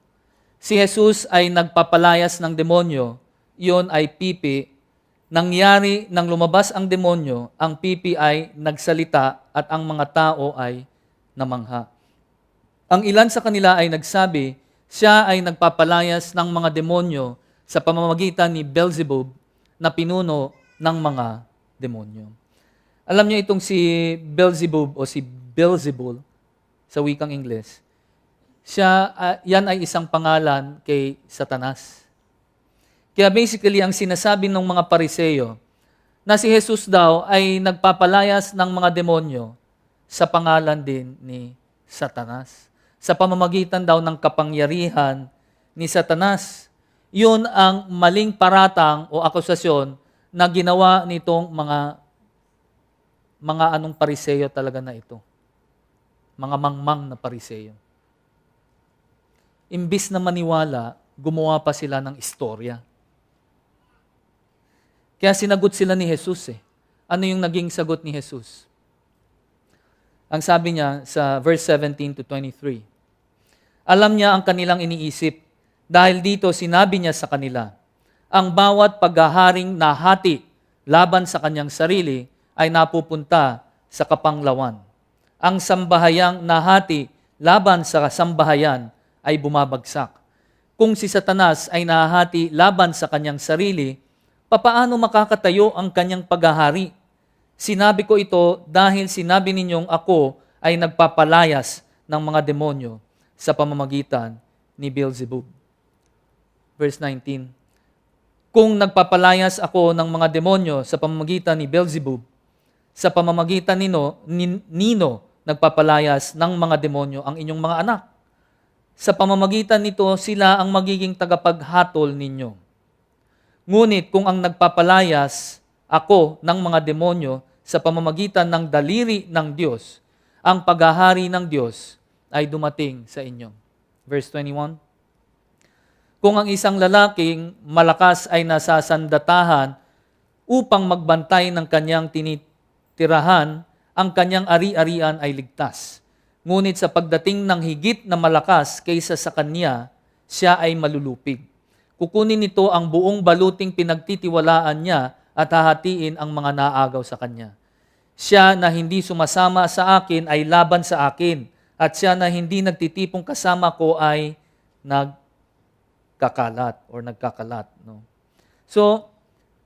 S1: si Jesus ay nagpapalayas ng demonyo, iyon ay pipi. Nangyari nang lumabas ang demonyo, ang pipi ay nagsalita at ang mga tao ay namangha. Ang ilan sa kanila ay nagsabi, siya ay nagpapalayas ng mga demonyo sa pamamagitan ni Beelzebub na pinuno ng mga demonyo. Alam niyo itong si Beelzebub o si Beelzebul sa wikang Ingles, yan ay isang pangalan kay Satanas. Kaya basically, ang sinasabi ng mga Pariseyo, na si Jesus daw ay nagpapalayas ng mga demonyo sa pangalan din ni Satanas. Sa pamamagitan daw ng kapangyarihan ni Satanas. Yun ang maling paratang o akusasyon na ginawa nitong mga anong Pariseyo talaga na ito. Mga mangmang na Pariseyo. Imbis na maniwala, gumawa pa sila ng istorya. Kaya sinagot sila ni Jesus eh. Ano yung naging sagot ni Jesus? Ang sabi niya sa verse 17 to 23, alam niya ang kanilang iniisip. Dahil dito sinabi niya sa kanila, ang bawat paghaharing nahati laban sa kanyang sarili ay napupunta sa kapanglawan. Ang sambahayang nahati laban sa sambahayan ay bumabagsak. Kung si Satanas ay nahati laban sa kanyang sarili, papaano makakatayo ang kanyang paghahari? Sinabi ko ito dahil sinabi ninyong ako ay nagpapalayas ng mga demonyo sa pamamagitan ni Beelzebub. Verse 19, kung nagpapalayas ako ng mga demonyo sa pamamagitan ni Beelzebub, sa pamamagitan nino nagpapalayas ng mga demonyo ang inyong mga anak. Sa pamamagitan nito, sila ang magiging tagapaghatol ninyo. Ngunit kung ang nagpapalayas ako ng mga demonyo sa pamamagitan ng daliri ng Diyos, ang paghahari ng Diyos ay dumating sa inyo. Verse 21, kung ang isang lalaking malakas ay nasasandatahan upang magbantay ng kanyang tinitirahan, ang kanyang ari-arian ay ligtas. Ngunit sa pagdating ng higit na malakas kaysa sa kanya, siya ay malulupig. Kukunin nito ang buong baluting pinagtitiwalaan niya at hahatiin ang mga naagaw sa kanya. Siya na hindi sumasama sa akin ay laban sa akin, at siya na hindi nagtitipong kasama ko ay nagkakalat. No? So,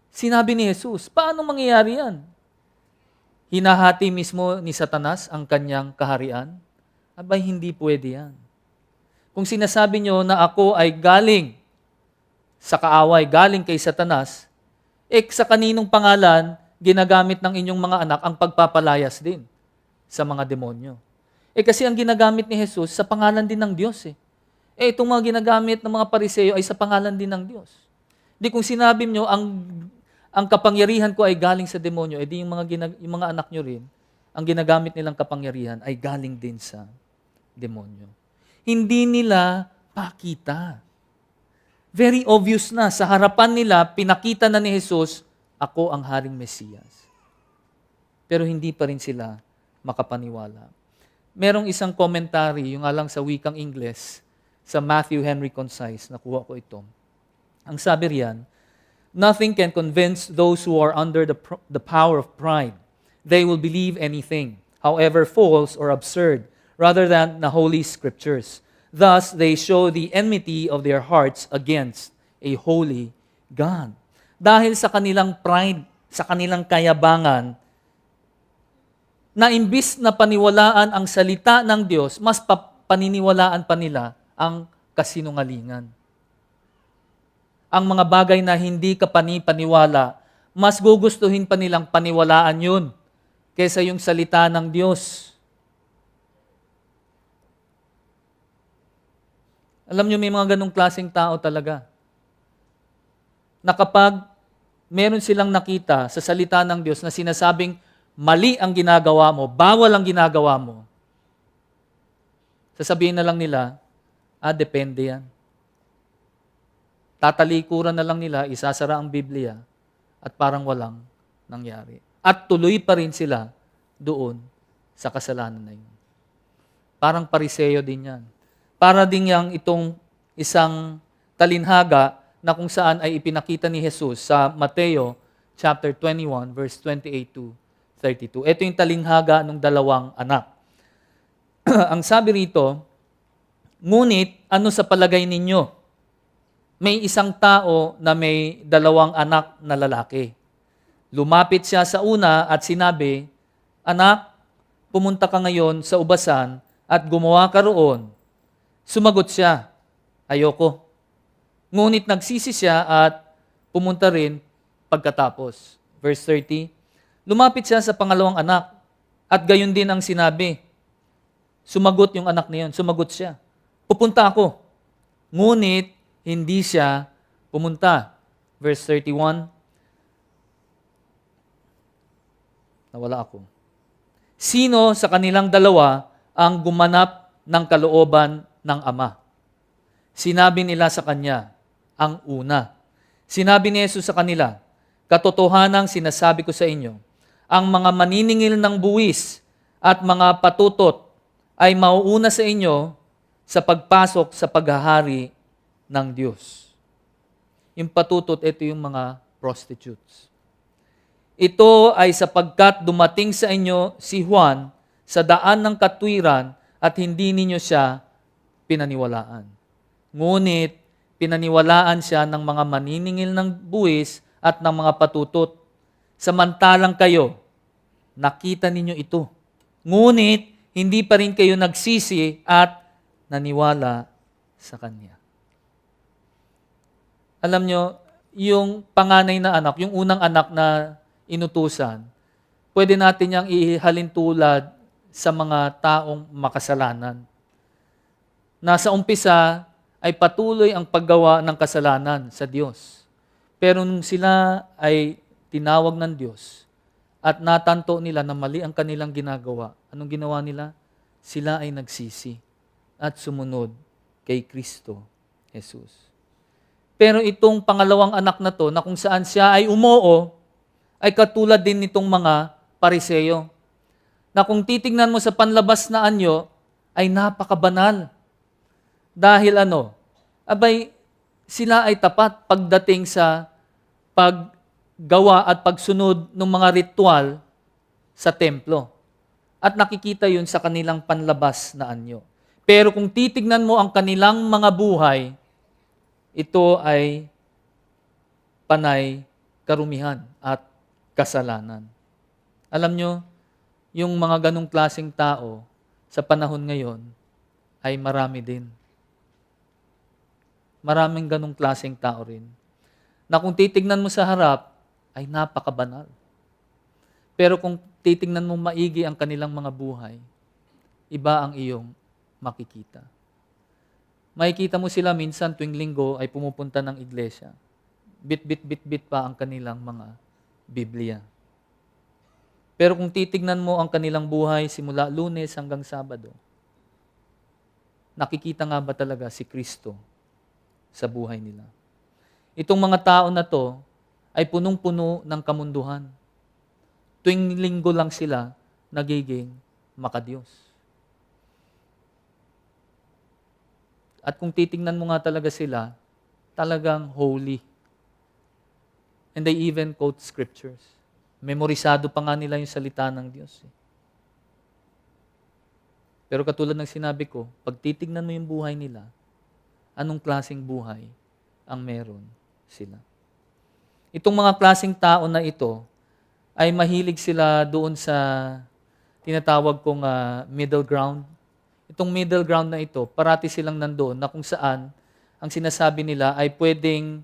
S1: sinabi ni Jesus, paano mangyayari yan? Hinahati mismo ni Satanas ang kanyang kaharian? Abay, hindi pwede yan. Kung sinasabi nyo na ako ay galing sa kaaway, galing kay Satanas, sa kaninong pangalan ginagamit ng inyong mga anak ang pagpapalayas din sa mga demonyo? Kasi ang ginagamit ni Jesus sa pangalan din ng Diyos. Itong mga ginagamit ng mga Pariseo ay sa pangalan din ng Diyos. Di kung sinabi nyo, ang kapangyarihan ko ay galing sa demonyo, di yung mga anak nyo rin, ang ginagamit nilang kapangyarihan ay galing din sa demonyo. Hindi nila pakita. Very obvious na. Sa harapan nila, pinakita na ni Jesus, ako ang Haring Mesiyas. Pero hindi pa rin sila makapaniwala. Merong isang commentary, yung alang sa wikang Ingles, sa Matthew Henry Concise, nakuha ko ito. Ang sabi riyan, nothing can convince those who are under the power of pride. They will believe anything, however false or absurd, rather than the Holy Scriptures. Thus, they show the enmity of their hearts against a holy God. Dahil sa kanilang pride, sa kanilang kayabangan, na imbis na paniwalaan ang salita ng Diyos, mas paniniwalaan pa nila ang kasinungalingan. Ang mga bagay na hindi ka paniwala, mas gugustuhin pa nilang paniwalaan yun kaysa yung salita ng Diyos. Alam nyo, may mga ganong klaseng tao talaga. Na kapag meron silang nakita sa salita ng Diyos na sinasabing mali ang ginagawa mo, bawal ang ginagawa mo, sasabihin na lang nila, depende yan. Tatalikuran na lang nila, isasara ang Biblia, at parang walang nangyari. At tuloy pa rin sila doon sa kasalanan na yun. Parang Pariseo din yan. Para din yang itong isang talinhaga na kung saan ay ipinakita ni Jesus sa Mateo chapter 21, verse 28 to 32. Ito yung talinghaga ng dalawang anak. Ang sabi rito, ngunit ano sa palagay ninyo? May isang tao na may dalawang anak na lalaki. Lumapit siya sa una at sinabi, anak, pumunta ka ngayon sa ubasan at gumawa ka roon. Sumagot siya, ayoko. Ngunit nagsisi siya at pumunta rin pagkatapos. Verse 30, lumapit siya sa pangalawang anak at gayon din ang sinabi. Sumagot yung anak na yun, sumagot siya. Pupunta ako. Ngunit hindi siya pumunta. Verse 31, nawala ako. Sino sa kanilang dalawa ang gumanap ng kalooban ng Ama? Sinabi nila sa kanya, ang una. Sinabi ni Jesus sa kanila, katotohanang sinasabi ko sa inyo, ang mga maniningil ng buwis at mga patutot ay mauuna sa inyo sa pagpasok sa paghahari ng Diyos. Yung patutot, ito yung mga prostitutes. Ito ay sapagkat dumating sa inyo si Juan sa daan ng katwiran at hindi ninyo siya pinaniwalaan. Ngunit, pinaniwalaan siya ng mga maniningil ng buwis at ng mga patutot. Samantalang kayo, nakita ninyo ito. Ngunit, hindi pa rin kayo nagsisi at naniwala sa Kanya. Alam nyo, yung panganay na anak, yung unang anak na inutusan, pwede natin niyang ihalin tulad sa mga taong makasalanan. Nasa umpisa ay patuloy ang paggawa ng kasalanan sa Diyos. Pero nung sila ay tinawag ng Diyos at natanto nila na mali ang kanilang ginagawa, anong ginawa nila? Sila ay nagsisi at sumunod kay Kristo Jesus. Pero itong pangalawang anak na to, na kung saan siya ay umoo, ay katulad din nitong mga Pariseo. Na kung titingnan mo sa panlabas na anyo, ay napakabanal. Dahil abay, sila ay tapat pagdating sa paggawa at pagsunod ng mga ritual sa templo. At nakikita yun sa kanilang panlabas na anyo. Pero kung titignan mo ang kanilang mga buhay, ito ay panay karumihan at kasalanan. Alam nyo, yung mga ganong klaseng tao sa panahon ngayon ay marami din. Maraming ganong klaseng tao rin. Na kung titignan mo sa harap, ay napakabanal. Pero kung titignan mo maigi ang kanilang mga buhay, iba ang iyong makikita. Makikita mo sila minsan tuwing linggo ay pumupunta ng iglesia. Bit pa ang kanilang mga Biblia. Pero kung titignan mo ang kanilang buhay simula Lunes hanggang Sabado, nakikita nga ba talaga si Kristo sa buhay nila? Itong mga tao na to ay punong-puno ng kamunduhan. Tuwing linggo lang sila nagiging makadiyos. At kung titingnan mo nga talaga sila, talagang holy. And they even quote scriptures. Memorisado pa nga nila yung salita ng Diyos. Pero katulad ng sinabi ko, pag titignan mo yung buhay nila, anong klaseng buhay ang meron sila? Itong mga klaseng tao na ito, ay mahilig sila doon sa tinatawag kong middle ground. Itong middle ground na ito, parati silang nandoon na kung saan ang sinasabi nila ay pwedeng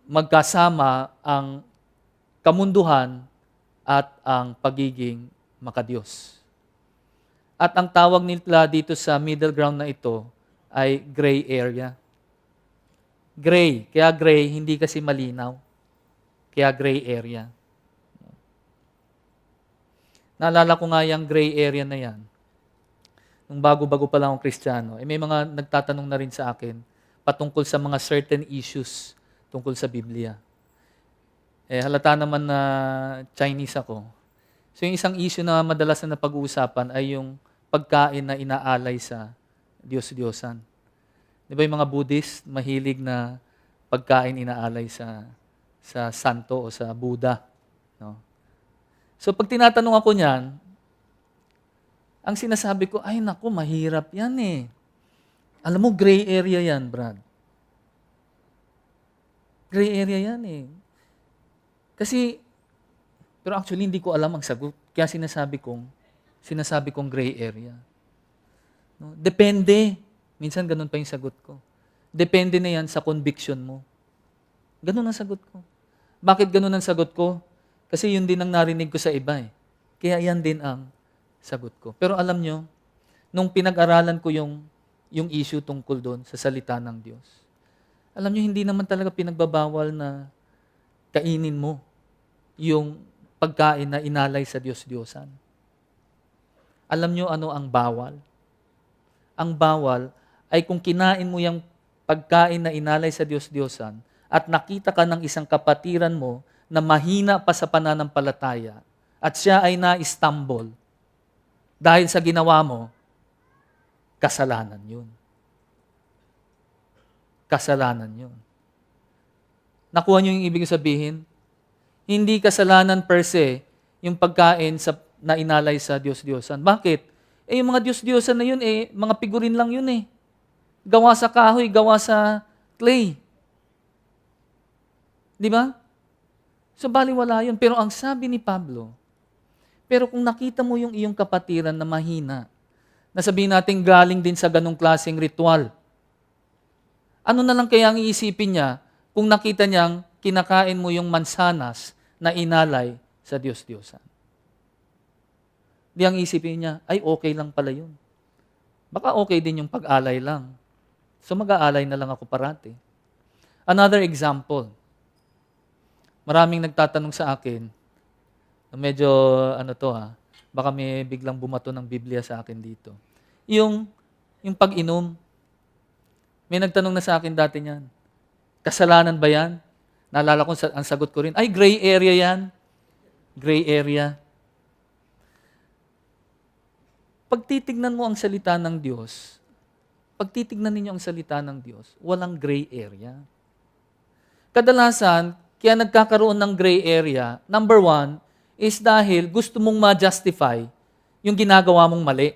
S1: magkasama ang kamunduhan at ang pagiging makadiyos. At ang tawag nila dito sa middle ground na ito ay gray area. Gray, kaya gray, hindi kasi malinaw. Kaya gray area. Naalala ko nga yung gray area na yan. Nung bago-bago pa lang akong Kristiyano, may mga nagtatanong na rin sa akin patungkol sa mga certain issues tungkol sa Biblia. Halata naman na Chinese ako. So yung isang issue na madalas na napag-uusapan ay yung pagkain na inaalay sa Diyos-Diyosan. Di ba yung mga Buddhist, mahilig na pagkain inaalay sa santo o sa Buddha. No? So pag tinatanong ako niyan, ang sinasabi ko, ay naku, mahirap yan eh. Alam mo, gray area yan, Brad. Gray area yan eh. Kasi, pero actually hindi ko alam ang sagot. Kaya sinasabi kong gray area. No? Depende. Minsan ganun pa yung sagot ko. Depende na yan sa conviction mo. Ganun ang sagot ko. Bakit ganun ang sagot ko? Kasi yun din ang narinig ko sa iba eh. Kaya yan din ang sagot ko. Pero alam nyo, nung pinag-aralan ko yung issue tungkol doon sa salita ng Diyos, alam nyo, hindi naman talaga pinagbabawal na kainin mo yung pagkain na inalay sa Diyos-Diyosan. Alam nyo ano ang bawal? Ang bawal ay kung kinain mo yung pagkain na inalay sa Diyos-Diyosan at nakita ka ng isang kapatiran mo na mahina pa sa pananampalataya at siya ay na-stumble dahil sa ginawa mo, kasalanan yun. Kasalanan yun. Nakuha niyo yung ibig sabihin? Hindi kasalanan per se yung pagkain na inalay sa Diyos-Diyosan. Bakit? Yung mga Diyos-Diyosan na yun, mga figurin lang yun eh. Gawa sa kahoy, gawa sa clay. Di ba? So baliwala yun. Pero ang sabi ni Pablo, pero kung nakita mo yung iyong kapatiran na mahina, na sabihin natin galing din sa ganong klaseng ritual, ano na lang kaya ang iisipin niya kung nakita niyang kinakain mo yung mansanas na inalay sa Diyos-Diyosan? Di ang isipin niya, ay okay lang pala yun. Baka okay din yung pag-alay lang. So mag-aalay na lang ako parati. Another example. Maraming nagtatanong sa akin, medyo baka may biglang bumato ng Biblia sa akin dito. Yung pag-inom. May nagtanong na sa akin dati niyan. Kasalanan ba yan? Naalala ko, ang sagot ko rin, ay gray area yan. Gray area. Pag titignan mo ang salita ng Diyos, Pag titignan ninyo ang salita ng Diyos, walang gray area. Kadalasan, kaya nagkakaroon ng gray area, number one, is dahil gusto mong ma-justify yung ginagawa mong mali.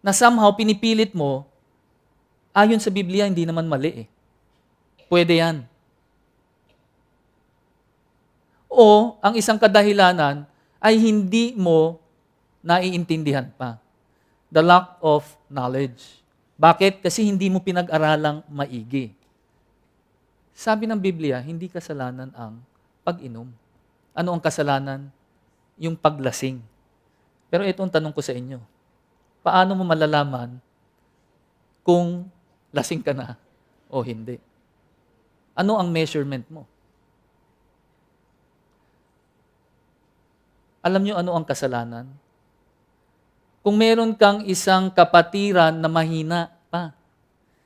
S1: Na somehow, pinipilit mo, ayon sa Biblia, hindi naman mali eh. Pwede yan. O, ang isang kadahilanan ay hindi mo naiintindihan pa. The lack of knowledge. Bakit? Kasi hindi mo pinag-aralang maigi. Sabi ng Biblia, hindi kasalanan ang pag-inom. Ano ang kasalanan? Yung paglasing. Pero ito ang tanong ko sa inyo. Paano mo malalaman kung lasing ka na o hindi? Ano ang measurement mo? Alam niyo ano ang kasalanan? Kung meron kang isang kapatiran na mahina pa,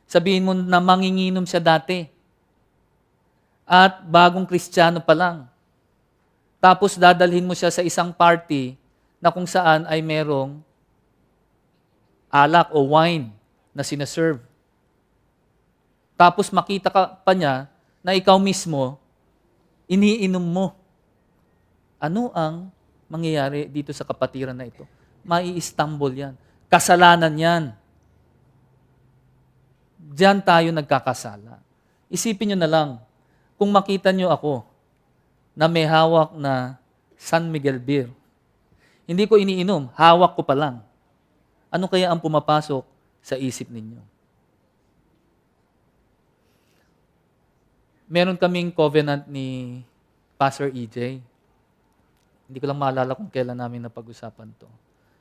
S1: sabihin mo na manginginom siya dati, at bagong Kristiyano pa lang, tapos dadalhin mo siya sa isang party na kung saan ay merong alak o wine na sinaserve. Tapos makita ka pa niya na ikaw mismo, iniinom mo. Ano ang mangyayari dito sa kapatiran na ito? Mai-stumble yan. Kasalanan yan. Diyan tayo nagkakasala. Isipin nyo na lang, kung makita nyo ako na may hawak na San Miguel beer, hindi ko iniinom, hawak ko pa lang. Ano kaya ang pumapasok sa isip ninyo? Meron kaming covenant ni Pastor EJ. Hindi ko lang maalala kung kailan namin napag-usapan to.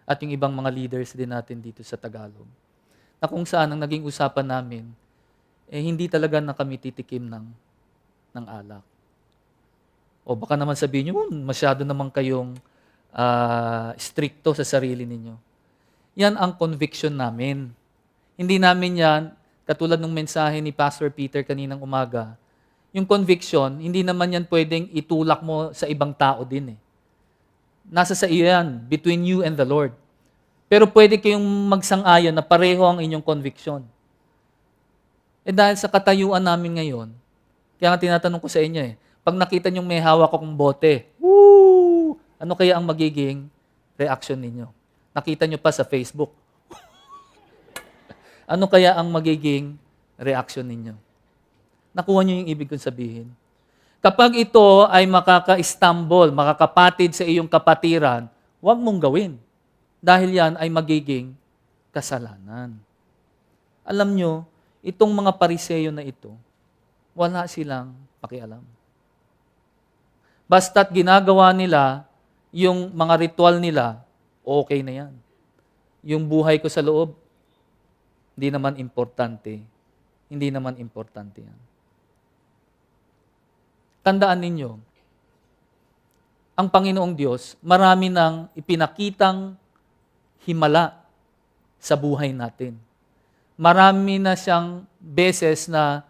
S1: At yung ibang mga leaders din natin dito sa Tagalog. Na kung saan ang naging usapan namin, hindi talaga na kami titikim ng alak. O baka naman sabihin nyo, masyado naman kayong stricto sa sarili ninyo. Yan ang conviction namin. Hindi namin yan, katulad ng mensahe ni Pastor Peter kaninang umaga, yung conviction, hindi naman yan pwedeng itulak mo sa ibang tao din eh. Nasa sa iyo yan, between you and the Lord. Pero pwede kayong magsang-ayon na pareho ang inyong conviction. Dahil sa katayuan namin ngayon, kaya nga tinatanong ko sa inyo eh, pag nakita niyong may hawak akong bote, woo! Ano kaya ang magiging reaction ninyo? Nakita niyo pa sa Facebook. Ano kaya ang magiging reaction ninyo? Nakuha niyo yung ibig kong sabihin. Kapag ito ay makaka-stumble, makakapatid sa iyong kapatiran, huwag mong gawin. Dahil yan ay magiging kasalanan. Alam nyo, itong mga pariseyo na ito, wala silang pakialam. Basta't ginagawa nila yung mga ritual nila, okay na yan. Yung buhay ko sa loob, hindi naman importante. Hindi naman importante yan. Tandaan ninyo, ang Panginoong Diyos, marami nang ipinakitang himala sa buhay natin. Marami na siyang beses na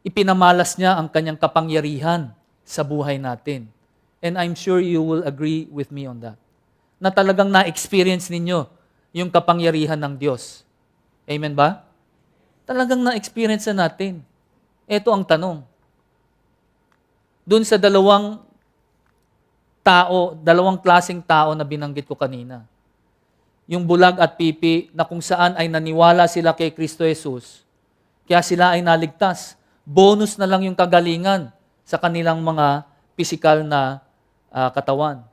S1: ipinamalas niya ang kanyang kapangyarihan sa buhay natin. And I'm sure you will agree with me on that. Na talagang na-experience ninyo yung kapangyarihan ng Diyos. Amen ba? Talagang na-experience na natin. Ito ang tanong. Doon sa dalawang klaseng tao na binanggit ko kanina. Yung bulag at pipi na kung saan ay naniwala sila kay Kristo Jesus, kaya sila ay naligtas. Bonus na lang yung kagalingan sa kanilang mga pisikal na katawan.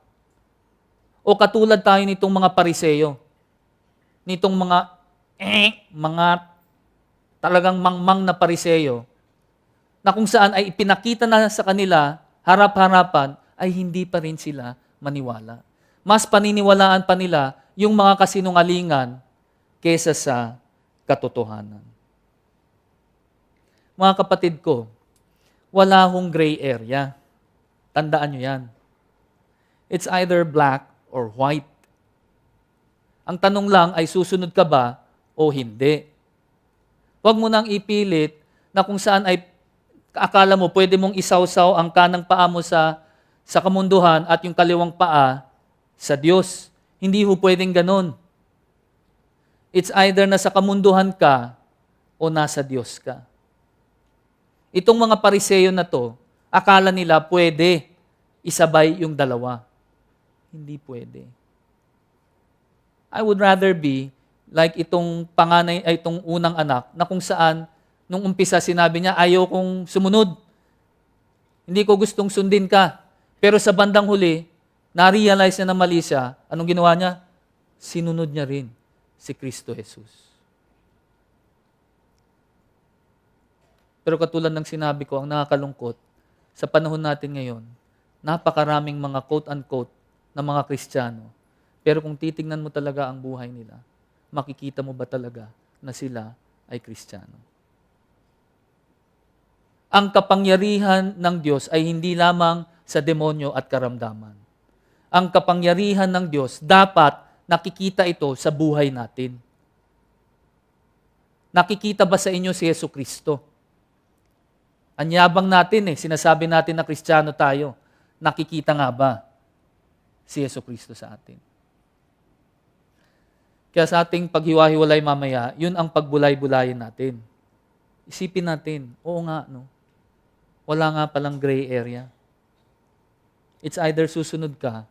S1: O katulad tayo nitong mga pariseyo, nitong mga talagang mangmang na pariseyo, na kung saan ay ipinakita na sa kanila, harap-harapan, ay hindi pa rin sila maniwala. Mas paniniwalaan pa nila yung mga kasinungalingan kesa sa katotohanan. Mga kapatid ko, wala hong gray area. Tandaan nyo yan. It's either black or white. Ang tanong lang ay susunod ka ba o hindi. Huwag mo nang ipilit na kung saan ay akala mo pwede mong isawsaw ang kanang paa mo sa kamunduhan at yung kaliwang paa sa Diyos. Hindi ho pwedeng ganun. It's either na sa kamunduhan ka o nasa Diyos ka? Itong mga Pariseo na to, akala nila pwede isabay yung dalawa. Hindi pwede. I would rather be like itong itong unang anak na kung saan nung umpisa sinabi niya, ayaw kong sumunod. Hindi ko gustong sundin ka. Pero sa bandang huli, na-realize niya na mali siya. Anong ginawa niya? Sinunod niya rin si Kristo Jesus. Pero katulad ng sinabi ko, ang nakakalungkot, sa panahon natin ngayon, napakaraming mga quote-unquote na mga Kristiyano. Pero kung titingnan mo talaga ang buhay nila, makikita mo ba talaga na sila ay Kristiyano? Ang kapangyarihan ng Diyos ay hindi lamang sa demonyo at karamdaman. Ang kapangyarihan ng Diyos, dapat nakikita ito sa buhay natin. Nakikita ba sa inyo si Yesu Kristo? Anyabang natin sinasabi natin na Kristiyano tayo. Nakikita nga ba si Yesu Kristo sa atin? Kaya sa ating paghiwa-hiwalay mamaya, yun ang pagbulay-bulayin natin. Isipin natin, oo nga, no? Wala nga palang gray area. It's either susunod ka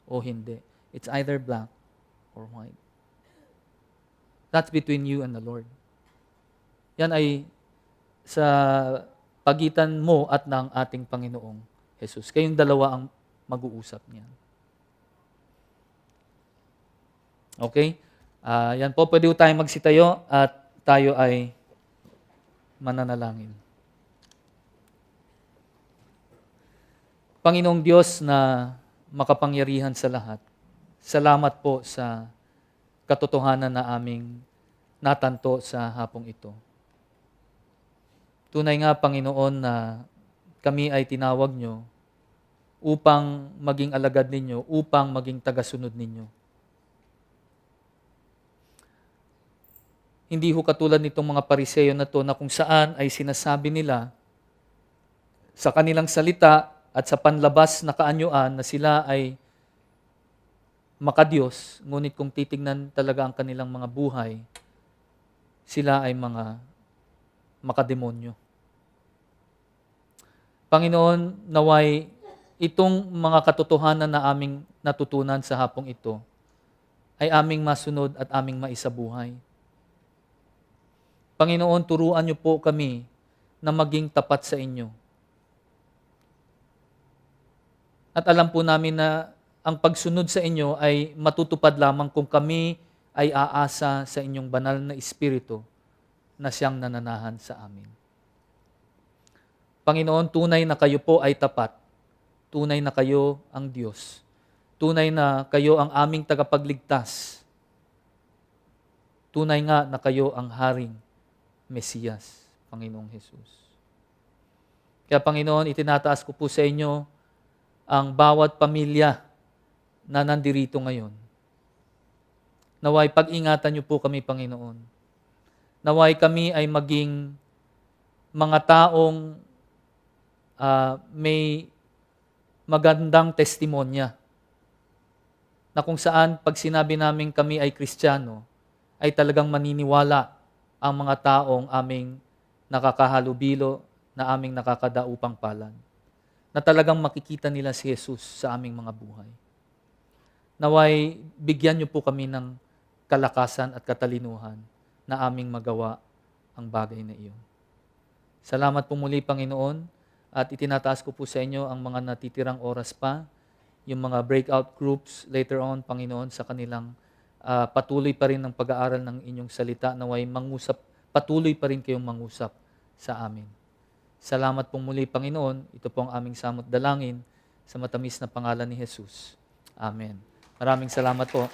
S1: o hindi. It's either black or white. That's between you and the Lord. Yan ay sa pagitan mo at ng ating Panginoong Jesus. Kayong dalawa ang mag-uusap niyan. Okay? Yan po, pwede tayong magsitayo at tayo ay mananalangin. Panginoong Diyos na makapangyarihan sa lahat, salamat po sa katotohanan na aming natanto sa hapong ito. Tunay nga, Panginoon, na kami ay tinawag nyo upang maging alagad ninyo, upang maging tagasunod ninyo. Hindi ho katulad nitong mga Pariseo na to na kung saan ay sinasabi nila sa kanilang salita at sa panlabas na kaanyuan na sila ay makadiyos, ngunit kung titignan talaga ang kanilang mga buhay, sila ay mga makademonyo. Panginoon, naway itong mga katotohanan na aming natutunan sa hapong ito ay aming masunod at aming maisabuhay. Panginoon, turuan niyo po kami na maging tapat sa inyo. At alam po namin na ang pagsunod sa inyo ay matutupad lamang kung kami ay aasa sa inyong banal na Espiritu na siyang nananahan sa amin. Panginoon, tunay na kayo po ay tapat. Tunay na kayo ang Diyos. Tunay na kayo ang aming tagapagligtas. Tunay nga na kayo ang Haring Mesiyas, Panginoong Jesus. Kaya Panginoon, itinataas ko po sa inyo ang bawat pamilya na nandirito ngayon. Naway pag-ingatan niyo po kami, Panginoon. Naway kami ay maging mga taong may magandang testimonya na kung saan pag sinabi namin kami ay Kristiyano, ay talagang maniniwala ang mga taong aming nakakahalubilo, na aming nakakadaupang palad. Na talagang makikita nila si Jesus sa aming mga buhay. Naway, bigyan niyo po kami ng kalakasan at katalinuhan na aming magawa ang bagay na iyon. Salamat po muli, Panginoon, at itinataas ko po sa inyo ang mga natitirang oras pa, yung mga breakout groups later on, Panginoon, sa kanilang patuloy pa rin ng pag-aaral ng inyong salita, naway patuloy pa rin kayong mangusap sa amin. Salamat pong muli, Panginoon. Ito po ang aming samot dalangin sa matamis na pangalan ni Jesus. Amen. Maraming salamat po.